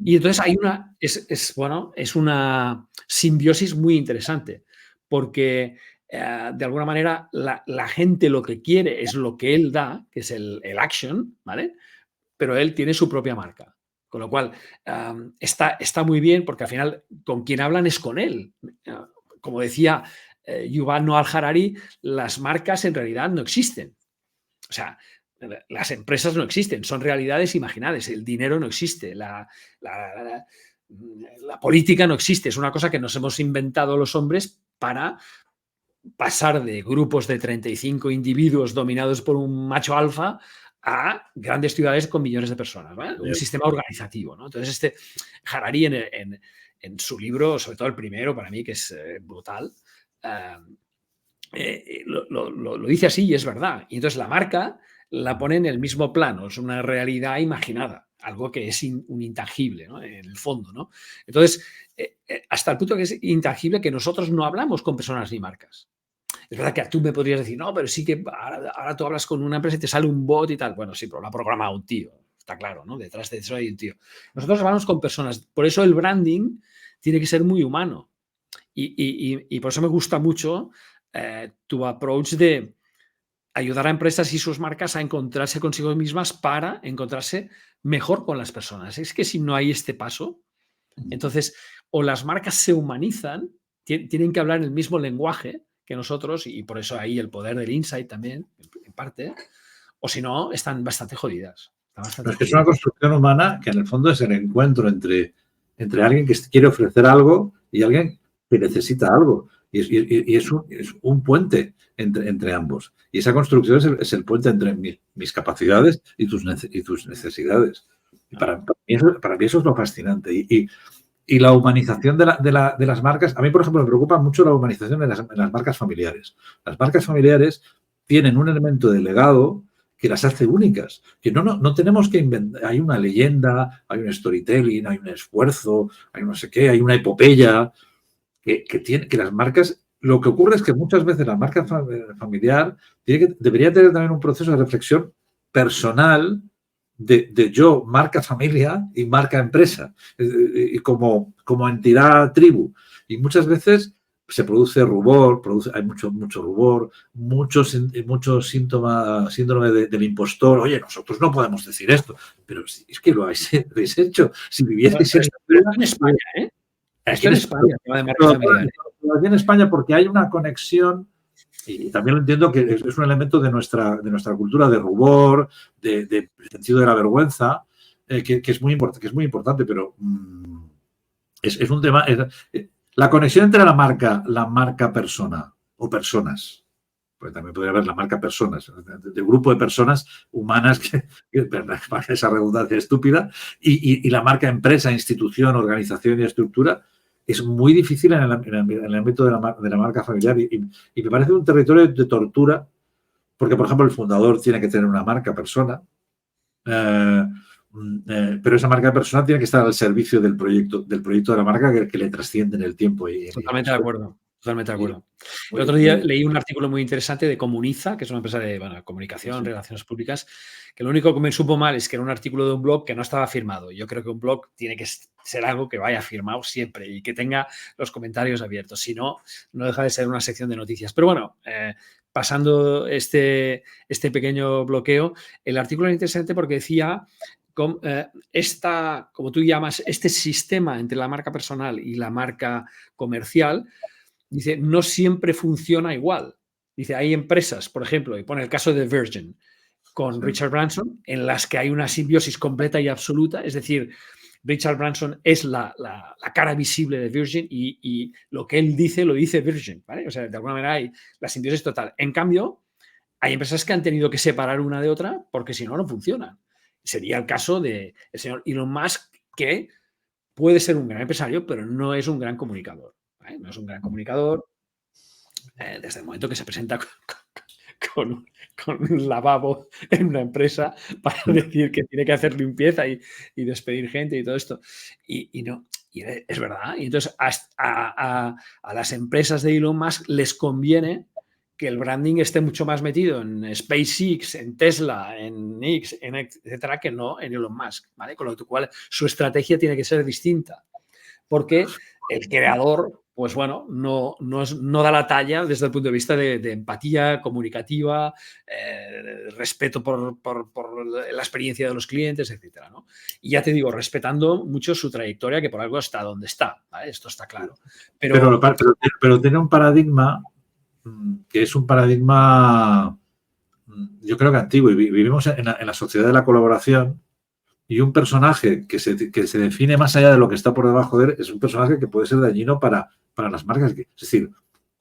Y entonces hay es una simbiosis muy interesante, porque de alguna manera la gente lo que quiere es lo que él da, que es el action, ¿vale? Pero él tiene su propia marca. Con lo cual, está muy bien porque al final con quien hablan es con él. Como decía Yuval Noah Harari, las marcas en realidad no existen. O sea, las empresas no existen, son realidades imaginadas. El dinero no existe, la política no existe. Es una cosa que nos hemos inventado los hombres para pasar de grupos de 35 individuos dominados por un macho alfa a grandes ciudades con millones de personas, ¿vale? Un sistema organizativo, ¿no? Entonces, Harari en su libro, sobre todo el primero, para mí, que es brutal, lo dice así y es verdad. Y entonces la marca la pone en el mismo plano, es una realidad imaginada, algo que es un intangible, ¿no? En el fondo, ¿no? Entonces, hasta el punto que es intangible que nosotros no hablamos con personas ni marcas. Es verdad que tú me podrías decir, no, pero sí que ahora tú hablas con una empresa y te sale un bot y tal. Bueno, sí, pero lo ha programado un tío, está claro, ¿no? Detrás de eso hay un tío. Nosotros hablamos con personas, por eso el branding tiene que ser muy humano. Y por eso me gusta mucho tu approach de ayudar a empresas y sus marcas a encontrarse consigo mismas para encontrarse mejor con las personas. Es que si no hay este paso, entonces o las marcas se humanizan, tienen que hablar el mismo lenguaje que nosotros y por eso ahí el poder del insight también, en parte, o si no, están bastante jodidas. Pero es que es una construcción humana que en el fondo es el encuentro entre alguien que quiere ofrecer algo y alguien que necesita algo. Y es un puente entre ambos. Y esa construcción es el puente entre mis capacidades y tus necesidades. Y para mí eso es lo fascinante. Y la humanización de las marcas, a mí, por ejemplo, me preocupa mucho la humanización de las marcas familiares. Las marcas familiares tienen un elemento de legado que las hace únicas. Que no tenemos que inventar. Hay una leyenda, hay un storytelling, hay un esfuerzo, hay no sé qué, hay una epopeya que las marcas. Lo que ocurre es que muchas veces la marca familiar debería tener también un proceso de reflexión personal de yo, marca familia y marca empresa, y como entidad tribu. Y muchas veces se produce rubor, hay mucho rubor, mucho síndrome del impostor. Oye, nosotros no podemos decir esto, pero es que lo habéis hecho. Si vivieseis en España, ¿eh? Esto en España, aquí en España, porque hay una conexión, y también lo entiendo que es un elemento de nuestra cultura de rubor, de sentido de la vergüenza, que es muy importante, pero es un tema. La conexión entre la marca persona o personas, porque también podría haber la marca personas, de grupo de personas humanas, que esa redundancia estúpida, y la marca empresa, institución, organización y estructura, es muy difícil en el ámbito de la marca familiar y me parece un territorio de tortura, porque, por ejemplo, el fundador tiene que tener una marca persona, pero esa marca persona tiene que estar al servicio del proyecto de la marca que le trasciende en el tiempo. Totalmente de acuerdo. Totalmente de acuerdo. El otro día leí un artículo muy interesante de Comuniza, que es una empresa de comunicación, relaciones públicas, que lo único que me supo mal es que era un artículo de un blog que no estaba firmado. Yo creo que un blog tiene que ser algo que vaya firmado siempre y que tenga los comentarios abiertos. Si no, no deja de ser una sección de noticias. Pero bueno, pasando este pequeño bloqueo, el artículo era interesante porque decía como tú llamas, este sistema entre la marca personal y la marca comercial, dice, no siempre funciona igual. Dice, hay empresas, por ejemplo, y pone el caso de Virgin con Richard Branson, en las que hay una simbiosis completa y absoluta, es decir, Richard Branson es la cara visible de Virgin y lo que él dice, lo dice Virgin, ¿vale? O sea, de alguna manera hay la simbiosis total. En cambio, hay empresas que han tenido que separar una de otra porque si no, no funcionan. Sería el caso del señor Elon Musk, que puede ser un gran empresario, pero no es un gran comunicador. ¿Vale? No es un gran comunicador desde el momento que se presenta con un lavabo en una empresa para decir que tiene que hacer limpieza y despedir gente y todo esto. Y no, y es verdad. Y entonces a las empresas de Elon Musk les conviene que el branding esté mucho más metido en SpaceX, en Tesla, en X, etcétera, que no en Elon Musk, ¿vale? Con lo cual su estrategia tiene que ser distinta, porque el creador, pues bueno, no da la talla desde el punto de vista de empatía comunicativa, respeto por la experiencia de los clientes, etcétera, ¿no? Y ya te digo, respetando mucho su trayectoria, que por algo está donde está, ¿vale? Esto está claro. Pero tiene un paradigma que es un paradigma, yo creo que antiguo, y vivimos en la sociedad de la colaboración, y un personaje que se define más allá de lo que está por debajo de él es un personaje que puede ser dañino para las marcas. Es decir,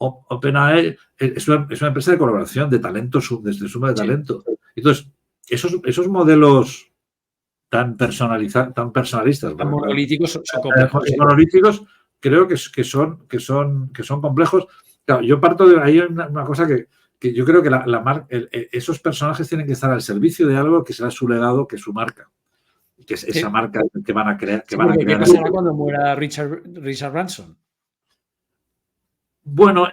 OpenAI es una empresa de colaboración, de talento, de suma de talento. Entonces, esos modelos tan personalistas, Tan monolíticos son complejos. monolíticos, creo que son complejos. Claro, yo parto de ahí una cosa que yo creo que esos personajes tienen que estar al servicio de algo que será su legado, que es su marca, que es esa marca que van a crear. ¿Qué pasará cuando muera Richard Branson? Bueno,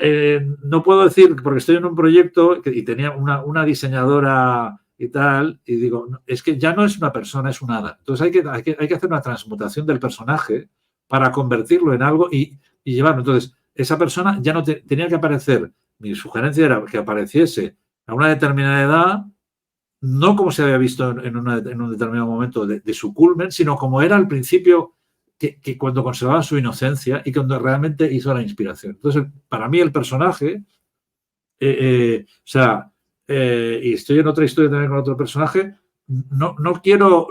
no puedo decir, porque estoy en un proyecto y tenía una diseñadora y tal, y digo, es que ya no es una persona, es un hada. Entonces hay que hacer una transmutación del personaje para convertirlo en algo y llevarlo. Entonces, esa persona ya no tenía que aparecer. Mi sugerencia era que apareciese a una determinada edad, no como se había visto en un determinado momento de su culmen, sino como era al principio, que cuando conservaba su inocencia y cuando realmente hizo la inspiración. Entonces, para mí el personaje, y estoy en otra historia también con otro personaje, no quiero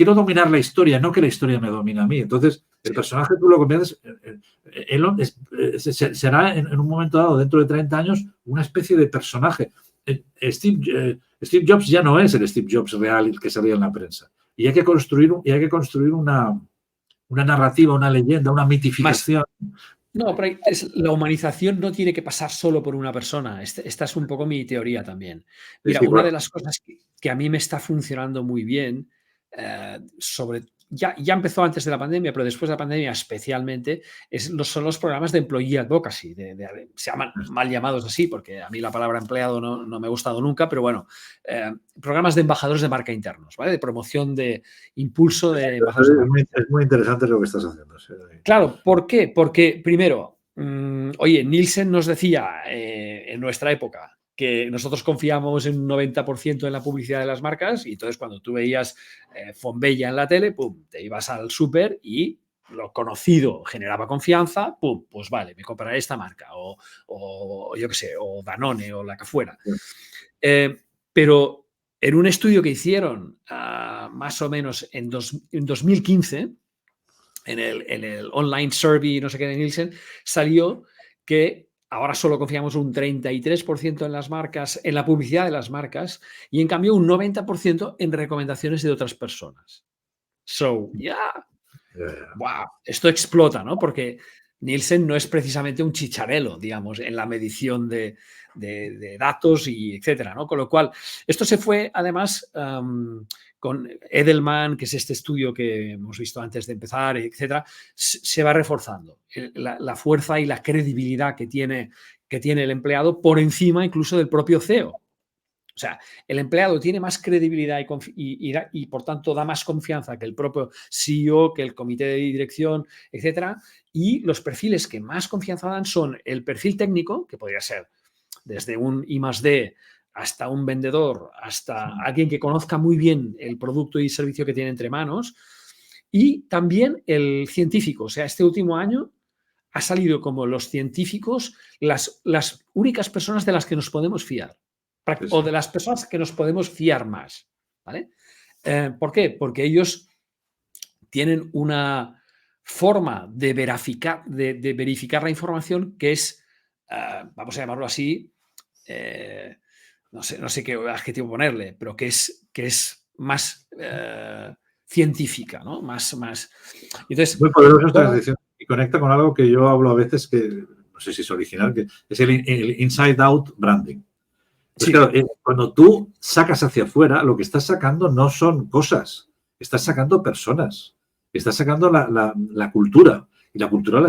quiero dominar la historia, no que la historia me domine a mí. Entonces, el personaje tú lo conviertes, será en un momento dado, dentro de 30 años, una especie de personaje. Steve Jobs ya no es el Steve Jobs real que salía en la prensa. Y hay que construir una narrativa, una leyenda, una mitificación. No, pero la humanización no tiene que pasar solo por una persona. Esta es un poco mi teoría también. Mira, una de las cosas que a mí me está funcionando muy bien, ya empezó antes de la pandemia, pero después de la pandemia especialmente, son los programas de employee advocacy. Se llaman mal llamados así, porque a mí la palabra empleado no me ha gustado nunca, pero bueno, programas de embajadores de marca internos, ¿vale? De promoción, de impulso de embajadores de marca. Es muy interesante lo que estás haciendo. Sí. Claro, ¿por qué? Porque, primero, oye, Nielsen nos decía en nuestra época que nosotros confiábamos en un 90% en la publicidad de las marcas y entonces cuando tú veías Fonbella en la tele, pum, te ibas al súper y lo conocido generaba confianza, pum, pues vale, me compraré esta marca o yo qué sé, o Danone o la que fuera. Pero en un estudio que hicieron más o menos en 2015, en el online survey, no sé qué, de Nielsen, salió que ahora solo confiamos un 33% en las marcas, en la publicidad de las marcas, y en cambio un 90% en recomendaciones de otras personas. Wow, esto explota, ¿no? Porque Nielsen no es precisamente un chicharelo, digamos, en la medición de datos y etcétera, ¿no? Con lo cual, esto se fue además con Edelman, que es este estudio que hemos visto antes de empezar, etcétera, se va reforzando la fuerza y la credibilidad que tiene el empleado por encima incluso del propio CEO. O sea, el empleado tiene más credibilidad y por tanto da más confianza que el propio CEO, que el comité de dirección, etcétera. Y los perfiles que más confianza dan son el perfil técnico, que podría ser desde un I+D hasta un vendedor, hasta alguien que conozca muy bien el producto y servicio que tiene entre manos, y también el científico. O sea, este último año ha salido como los científicos las únicas personas de las que nos podemos fiar. O de las personas que nos podemos fiar más, ¿vale? ¿Por qué? Porque ellos tienen una forma de verificar la información que es, vamos a llamarlo así, no sé qué adjetivo ponerle, pero que es más científica, ¿no? Más. Entonces, muy poderoso esta decisión y conecta con algo que yo hablo a veces que no sé si es original, que es el inside out branding. Sí. Claro, cuando tú sacas hacia afuera, lo que estás sacando no son cosas, estás sacando personas, estás sacando la cultura. Y la cultura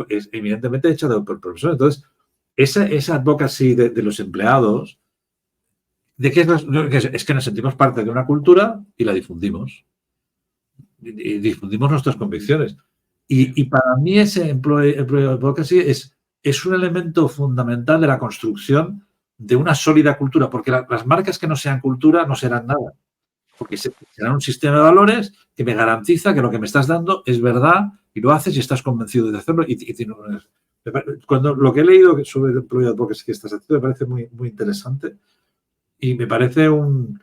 es evidentemente hecha por personas. Entonces, esa advocacy de los empleados, de que es que nos sentimos parte de una cultura y la difundimos. Y difundimos nuestras convicciones. Y para mí ese employee advocacy es un elemento fundamental de la construcción de una sólida cultura, porque las marcas que no sean cultura no serán nada, porque serán un sistema de valores que me garantiza que lo que me estás dando es verdad y lo haces y estás convencido de hacerlo. Cuando lo que he leído sobre el employee advocacy que estás haciendo me parece muy, muy interesante y me parece un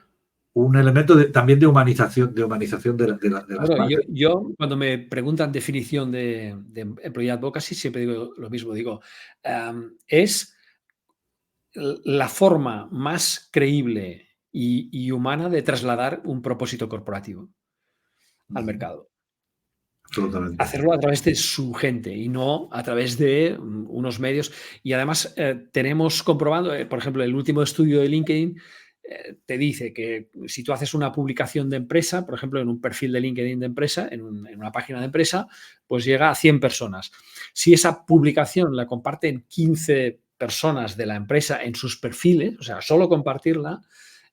un elemento también de humanización de las Bueno, marcas. yo cuando me preguntan definición de Employee Advocacy, siempre digo lo mismo, digo, es la forma más creíble y humana de trasladar un propósito corporativo al mercado. Absolutamente. Hacerlo a través de su gente y no a través de unos medios. Y además tenemos comprobando, por ejemplo, el último estudio de LinkedIn te dice que si tú haces una publicación de empresa, por ejemplo, en un perfil de LinkedIn de empresa, en una página de empresa, pues llega a 100 personas. Si esa publicación la comparten 15 personas de la empresa en sus perfiles, o sea, solo compartirla,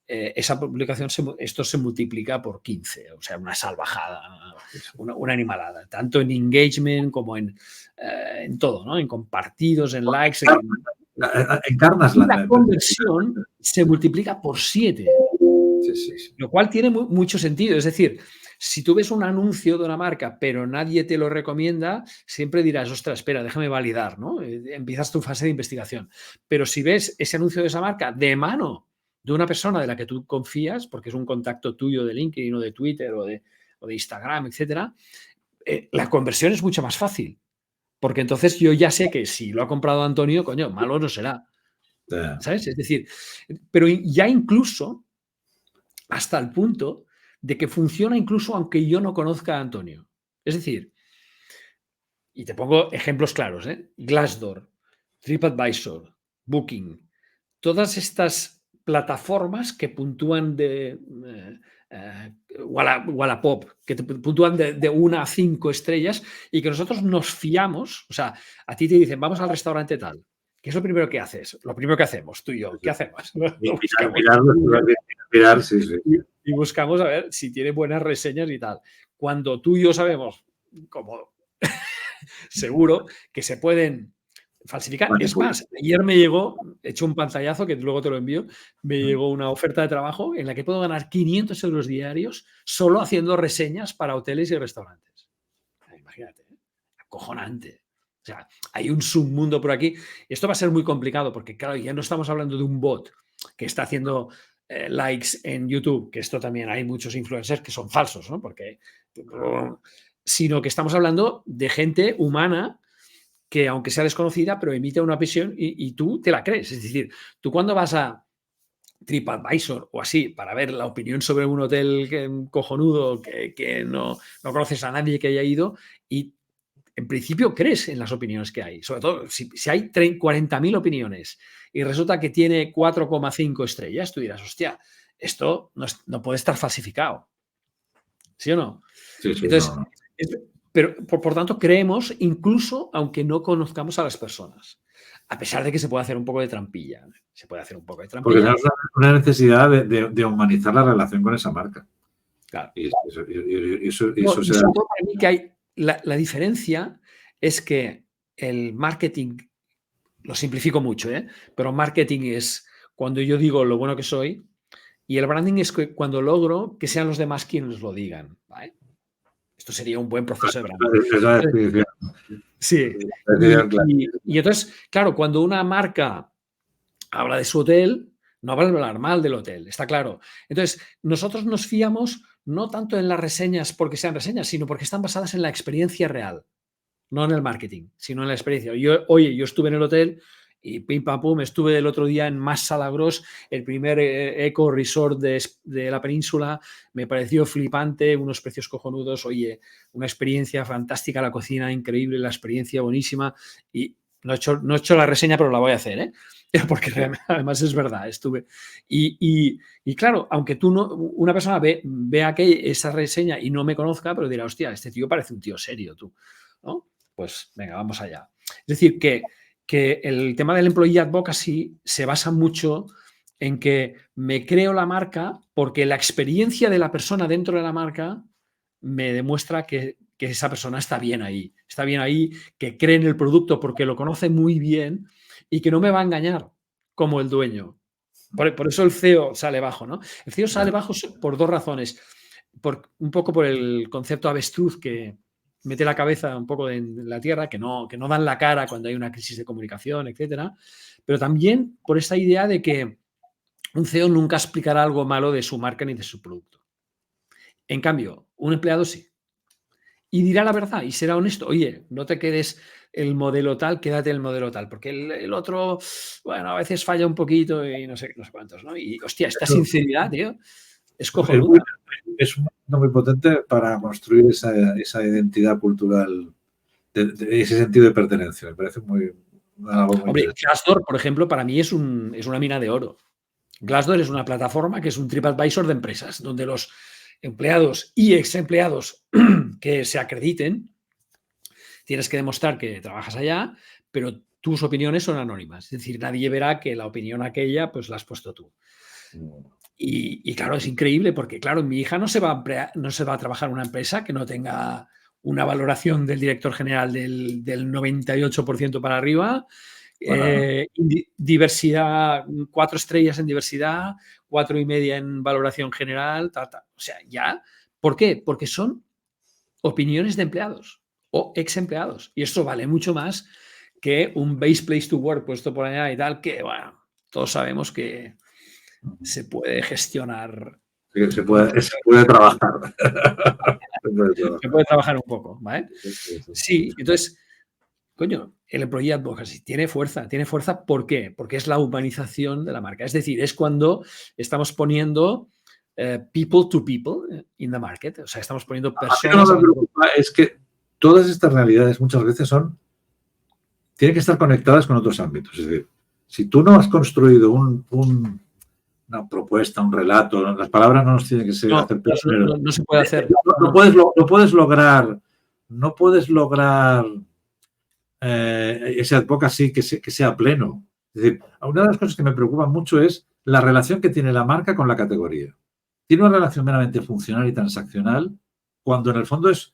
esa publicación, esto se multiplica por 15, o sea, una salvajada, una animalada, tanto en engagement como en todo, ¿no? En compartidos, en likes. Encarnas Y la conversión se multiplica por 7, sí. Lo cual tiene mucho sentido. Es decir, si tú ves un anuncio de una marca, pero nadie te lo recomienda, siempre dirás, ostras, espera, déjame validar, ¿no? Empiezas tu fase de investigación. Pero si ves ese anuncio de esa marca de mano de una persona de la que tú confías, porque es un contacto tuyo de LinkedIn o de Twitter o de Instagram, etcétera, la conversión es mucho más fácil. Porque entonces yo ya sé que si lo ha comprado Antonio, coño, malo no será. ¿Sabes? Es decir, pero ya incluso hasta el punto de que funciona incluso aunque yo no conozca a Antonio. Es decir, y te pongo ejemplos claros, Glassdoor, TripAdvisor, Booking, todas estas plataformas que puntúan de Wallapop, que te puntúan de 1 a 5 estrellas y que nosotros nos fiamos, o sea, a ti te dicen, vamos al restaurante tal. ¿Qué es lo primero que haces? Lo primero que hacemos, tú y yo, ¿qué hacemos? Mirar, sí. Y buscamos a ver si tiene buenas reseñas y tal. Cuando tú y yo sabemos, como seguro, que se pueden falsificar. Es más, ayer me llegó, he hecho un pantallazo que luego te lo envío, me llegó una oferta de trabajo en la que puedo ganar 500 euros diarios solo haciendo reseñas para hoteles y restaurantes. Imagínate, acojonante. O sea, hay un submundo por aquí. Esto va a ser muy complicado porque, claro, ya no estamos hablando de un bot que está haciendo likes en YouTube, que esto también hay muchos influencers que son falsos, ¿no? Porque, sino que estamos hablando de gente humana que, aunque sea desconocida, pero emite una opinión y tú te la crees. Es decir, tú cuando vas a TripAdvisor o así para ver la opinión sobre un hotel cojonudo que no conoces a nadie que haya ido y en principio crees en las opiniones que hay. Sobre todo si hay 40.000 opiniones y resulta que tiene 4,5 estrellas, tú dirás, hostia, esto no puede estar falsificado. ¿Sí o no? Sí, Entonces, no. pero por tanto creemos incluso aunque no conozcamos a las personas. A pesar de que se puede hacer un poco de trampilla. Se puede hacer un poco de trampilla. Porque tenemos una necesidad de humanizar la relación con esa marca. Claro. Y eso sobre todo para mí que hay la diferencia es que el marketing, lo simplifico mucho, pero marketing es cuando yo digo lo bueno que soy y el branding es cuando logro que sean los demás quienes lo digan. ¿Vale? Esto sería un buen proceso de branding. Sí. Y entonces, claro, cuando una marca habla de su hotel, no va a hablar mal del hotel, está claro. Entonces, nosotros nos fiamos no tanto en las reseñas porque sean reseñas, sino porque están basadas en la experiencia real. No en el marketing, sino en la experiencia. Yo estuve en el hotel y pim pam pum, estuve el otro día en Mas Salagros, el primer eco resort de la península, me pareció flipante, unos precios cojonudos, oye, una experiencia fantástica, la cocina increíble, la experiencia buenísima y no he hecho la reseña, pero la voy a hacer, porque además es verdad, estuve. Y claro, aunque una persona vea que esa reseña y no me conozca, pero dirá, hostia, este tío parece un tío serio, tú, ¿no? Pues venga, vamos allá. Es decir, que el tema del employee advocacy se basa mucho en que me creo la marca porque la experiencia de la persona dentro de la marca me demuestra que esa persona está bien ahí, que cree en el producto porque lo conoce muy bien y que no me va a engañar como el dueño. Por eso el CEO sale bajo, ¿no? El CEO sale bajo por dos razones. Un poco por el concepto avestruz que mete la cabeza un poco en la tierra, que no dan la cara cuando hay una crisis de comunicación, etcétera. Pero también por esa idea de que un CEO nunca explicará algo malo de su marca ni de su producto. En cambio, un empleado sí. Y dirá la verdad y será honesto. Oye, no te quedes el modelo tal, quédate el modelo tal, porque el otro, bueno, a veces falla un poquito y no sé cuántos, ¿no? Y, hostia, esta sinceridad, tío, es cojonuda. Es un momento muy potente para construir esa identidad cultural, ese sentido de pertenencia. Me parece algo muy Hombre, interesante. Glassdoor, por ejemplo, para mí es una mina de oro. Glassdoor es una plataforma que es un TripAdvisor de empresas, donde los empleados y ex empleados que se acrediten, tienes que demostrar que trabajas allá, pero tus opiniones son anónimas. Es decir, nadie verá que la opinión aquella pues la has puesto tú. Y claro, es increíble porque, claro, mi hija no se va a trabajar en una empresa que no tenga una valoración del director general del 98% para arriba, diversidad, 4 estrellas en diversidad, 4,5 en valoración general, o sea, ya. ¿Por qué? Porque son opiniones de empleados o ex empleados. Y eso vale mucho más que un base place to work puesto por allá y tal, que, bueno, todos sabemos que se puede gestionar. Se puede trabajar. Se puede trabajar un poco, ¿vale? Sí, entonces, coño, el employee advocacy tiene fuerza. ¿Tiene fuerza por qué? Porque es la humanización de la marca. Es decir, es cuando estamos poniendo people to people in the market. O sea, estamos poniendo personas. Lo que me preocupa es que todas estas realidades muchas veces tienen que estar conectadas con otros ámbitos. Es decir, si tú no has construido una propuesta, un relato, las palabras no nos tienen que ser hacer prisioneros. No se puede hacer. No puedes lograr ese advocacy que sea pleno. Es decir, una de las cosas que me preocupa mucho es la relación que tiene la marca con la categoría. Tiene una relación meramente funcional y transaccional cuando en el fondo es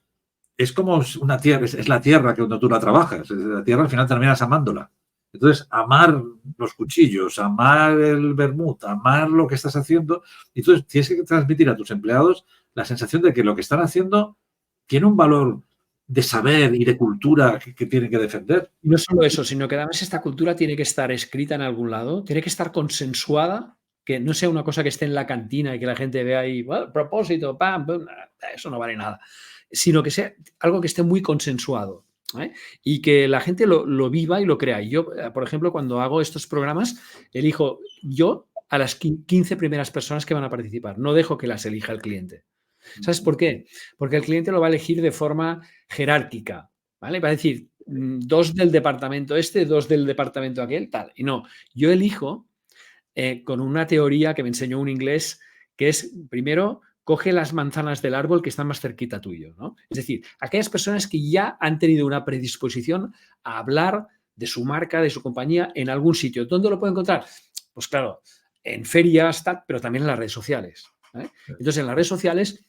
como una tierra, es la tierra que cuando tú la trabajas. La tierra al final terminas amándola. Entonces, amar los cuchillos, amar el vermut, amar lo que estás haciendo. Y entonces tienes que transmitir a tus empleados la sensación de que lo que están haciendo tiene un valor de saber y de cultura que tienen que defender. Y no solo eso, sino que además esta cultura tiene que estar escrita en algún lado, tiene que estar consensuada, que no sea una cosa que esté en la cantina y que la gente vea ahí, well, propósito, pam, pam, eso no vale nada, sino que sea algo que esté muy consensuado. Y que la gente lo viva y lo crea. Y yo, por ejemplo, cuando hago estos programas, elijo yo a las 15 primeras personas que van a participar. No dejo que las elija el cliente. ¿Sabes por qué? Porque el cliente lo va a elegir de forma jerárquica, ¿vale? Va a decir, 2 del departamento este, 2 del departamento aquel, tal. Y no, yo elijo con una teoría que me enseñó un inglés, que es, primero, coge las manzanas del árbol que están más cerquita tuyo, ¿no? Es decir, aquellas personas que ya han tenido una predisposición a hablar de su marca, de su compañía en algún sitio. ¿Dónde lo puedo encontrar? Pues claro, en ferias, tal, pero también en las redes sociales. Entonces, en las redes sociales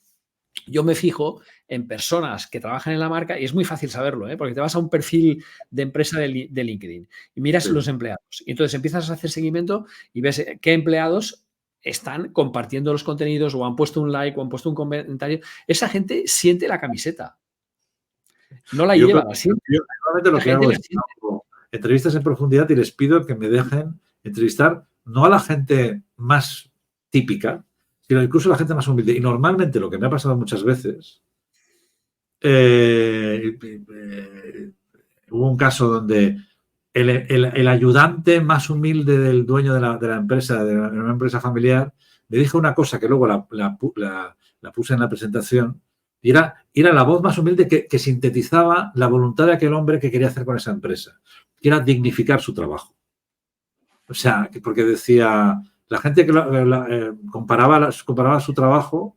yo me fijo en personas que trabajan en la marca y es muy fácil saberlo, porque te vas a un perfil de empresa de LinkedIn y miras los empleados. Y entonces empiezas a hacer seguimiento y ves qué empleados están compartiendo los contenidos o han puesto un like o han puesto un comentario. Esa gente siente la camiseta. No la lleva, la siente. Yo normalmente lo que hago es hago entrevistas en profundidad y les pido que me dejen entrevistar no a la gente más típica, sino incluso a la gente más humilde. Y normalmente lo que me ha pasado muchas veces, hubo un caso donde el ayudante más humilde del dueño de la empresa, de una empresa familiar, me dijo una cosa que luego la puse en la presentación y era la voz más humilde que sintetizaba la voluntad de aquel hombre que quería hacer con esa empresa, que era dignificar su trabajo. O sea, porque decía, la gente que comparaba su trabajo,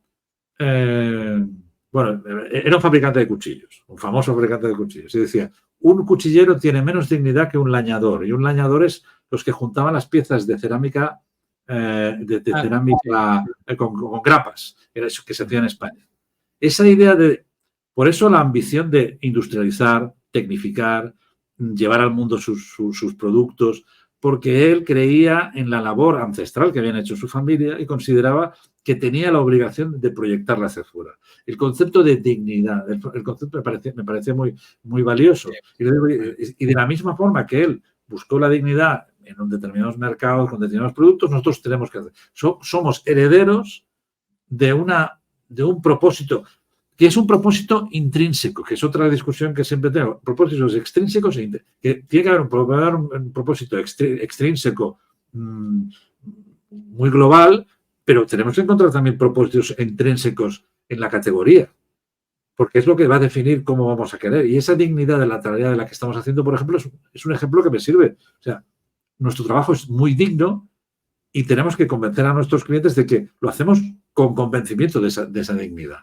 bueno, era un fabricante de cuchillos, un famoso fabricante de cuchillos, y decía, un cuchillero tiene menos dignidad que un lañador, y un lañador es los que juntaban las piezas de cerámica, cerámica con grapas, era eso que se hacía en España. Esa idea por eso la ambición de industrializar, tecnificar, llevar al mundo sus productos, porque él creía en la labor ancestral que habían hecho su familia y consideraba que tenía la obligación de proyectarla hacia afuera. El concepto de dignidad, el concepto me parecía muy, muy valioso. Y de la misma forma que él buscó la dignidad un determinados mercados, con determinados productos, nosotros tenemos que hacer. Somos herederos de un propósito, que es un propósito intrínseco, que es otra discusión que siempre tengo. Propósitos extrínsecos, que tiene que haber un propósito extrínseco muy global, pero tenemos que encontrar también propósitos intrínsecos en la categoría, porque es lo que va a definir cómo vamos a querer. Y esa dignidad de la tarea de la que estamos haciendo, por ejemplo, es un ejemplo que me sirve. O sea, nuestro trabajo es muy digno y tenemos que convencer a nuestros clientes de que lo hacemos con convencimiento de esa dignidad.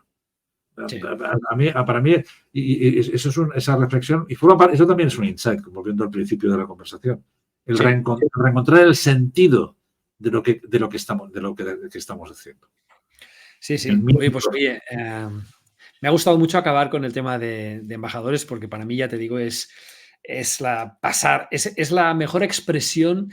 Sí. Para mí y eso es esa reflexión, y eso también es un insight, volviendo al principio de la conversación. El reencontrar el sentido de lo que estamos haciendo. Sí. Oye, pues oye, me ha gustado mucho acabar con el tema de embajadores, porque para mí, ya te digo, es la mejor expresión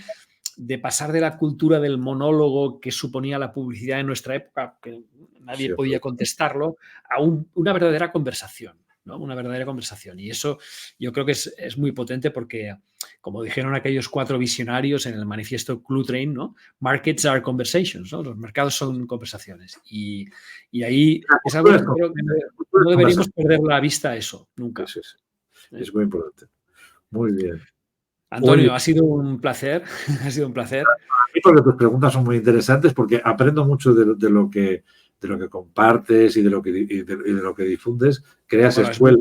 de pasar de la cultura del monólogo que suponía la publicidad en nuestra época, que nadie podía contestarlo, a una verdadera conversación, ¿no? Una verdadera conversación. Y eso yo creo que es muy potente porque, como dijeron aquellos 4 visionarios en el manifiesto Cluetrain, ¿no? Markets are conversations, ¿no? Los mercados son conversaciones. Y ahí es algo que creo que no deberíamos perder la vista, eso, nunca. Sí. Es muy importante. Muy bien. Antonio, ha sido un placer. Ha sido un placer. A mí, porque tus preguntas son muy interesantes, porque aprendo mucho de lo que compartes y de lo que difundes. Creas escuela.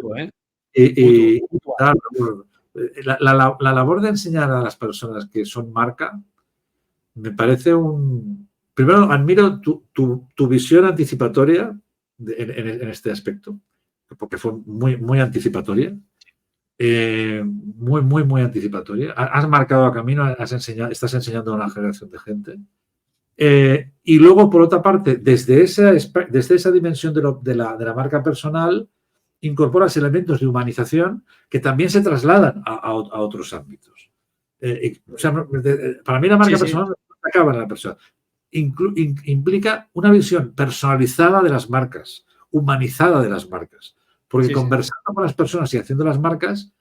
La labor de enseñar a las personas que son marca me parece Primero, admiro tu visión anticipatoria en este aspecto, porque fue muy anticipatoria. Muy anticipatoria. Has marcado camino, estás enseñando a una generación de gente. Y luego, por otra parte, desde esa dimensión de la marca personal, incorporas elementos de humanización que también se trasladan a otros ámbitos. O sea, para mí la marca personal no acaba en la persona. Implica una visión personalizada de las marcas, humanizada de las marcas. Porque conversando con las personas y haciendo las marcas,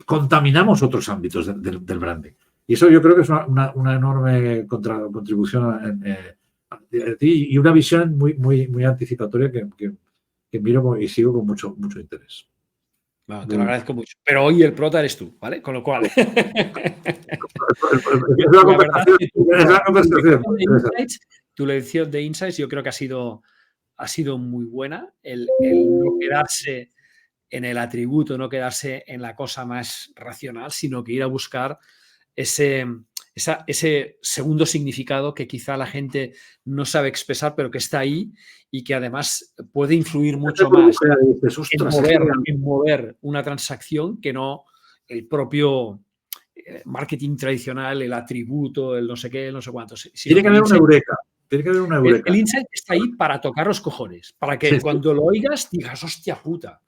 contaminamos otros ámbitos del branding. Y eso yo creo que es una enorme contribución a ti y una visión muy anticipatoria que miro y sigo con mucho interés. Bueno, te lo agradezco mucho. Pero hoy el prota eres tú, ¿vale? Con lo cual... Tu lección de Insights yo creo que ha sido muy buena. El no quedarse en el atributo, no quedarse en la cosa más racional, sino que ir a buscar ese segundo significado que quizá la gente no sabe expresar, pero que está ahí y que además puede influir mucho más en mover una transacción que no el propio marketing tradicional, el atributo, el no sé qué, el no sé cuántos. Tiene que haber una eureka. Tiene que haber una eureka. El insight está ahí para tocar los cojones, para que cuando lo oigas digas, hostia puta,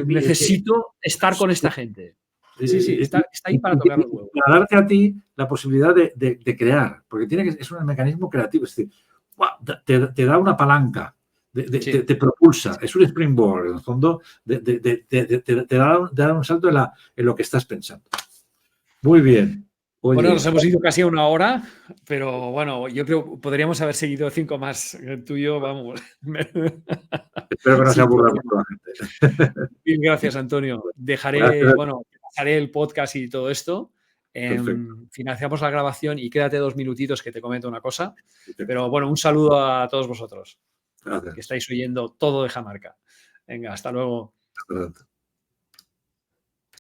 necesito estar con esta gente. Sí, está ahí para tocar los huevos. Para darte a ti la posibilidad de crear, porque es un mecanismo creativo, es decir, te da una palanca, te propulsa, es un springboard, en el fondo, te da un salto en lo que estás pensando. Muy bien. Oye, bueno, nos hemos ido casi a 1 hora, pero bueno, yo creo que podríamos haber seguido 5 más. El tuyo, vamos. Espero que no se aburra mucho la gente. Bien, gracias, Antonio. Pasaré el podcast y todo esto. Financiamos la grabación y quédate 2 minutitos que te comento una cosa. Pero bueno, un saludo a todos vosotros. Gracias. Que estáis oyendo todo de Jamarca. Venga, hasta luego. Hasta luego.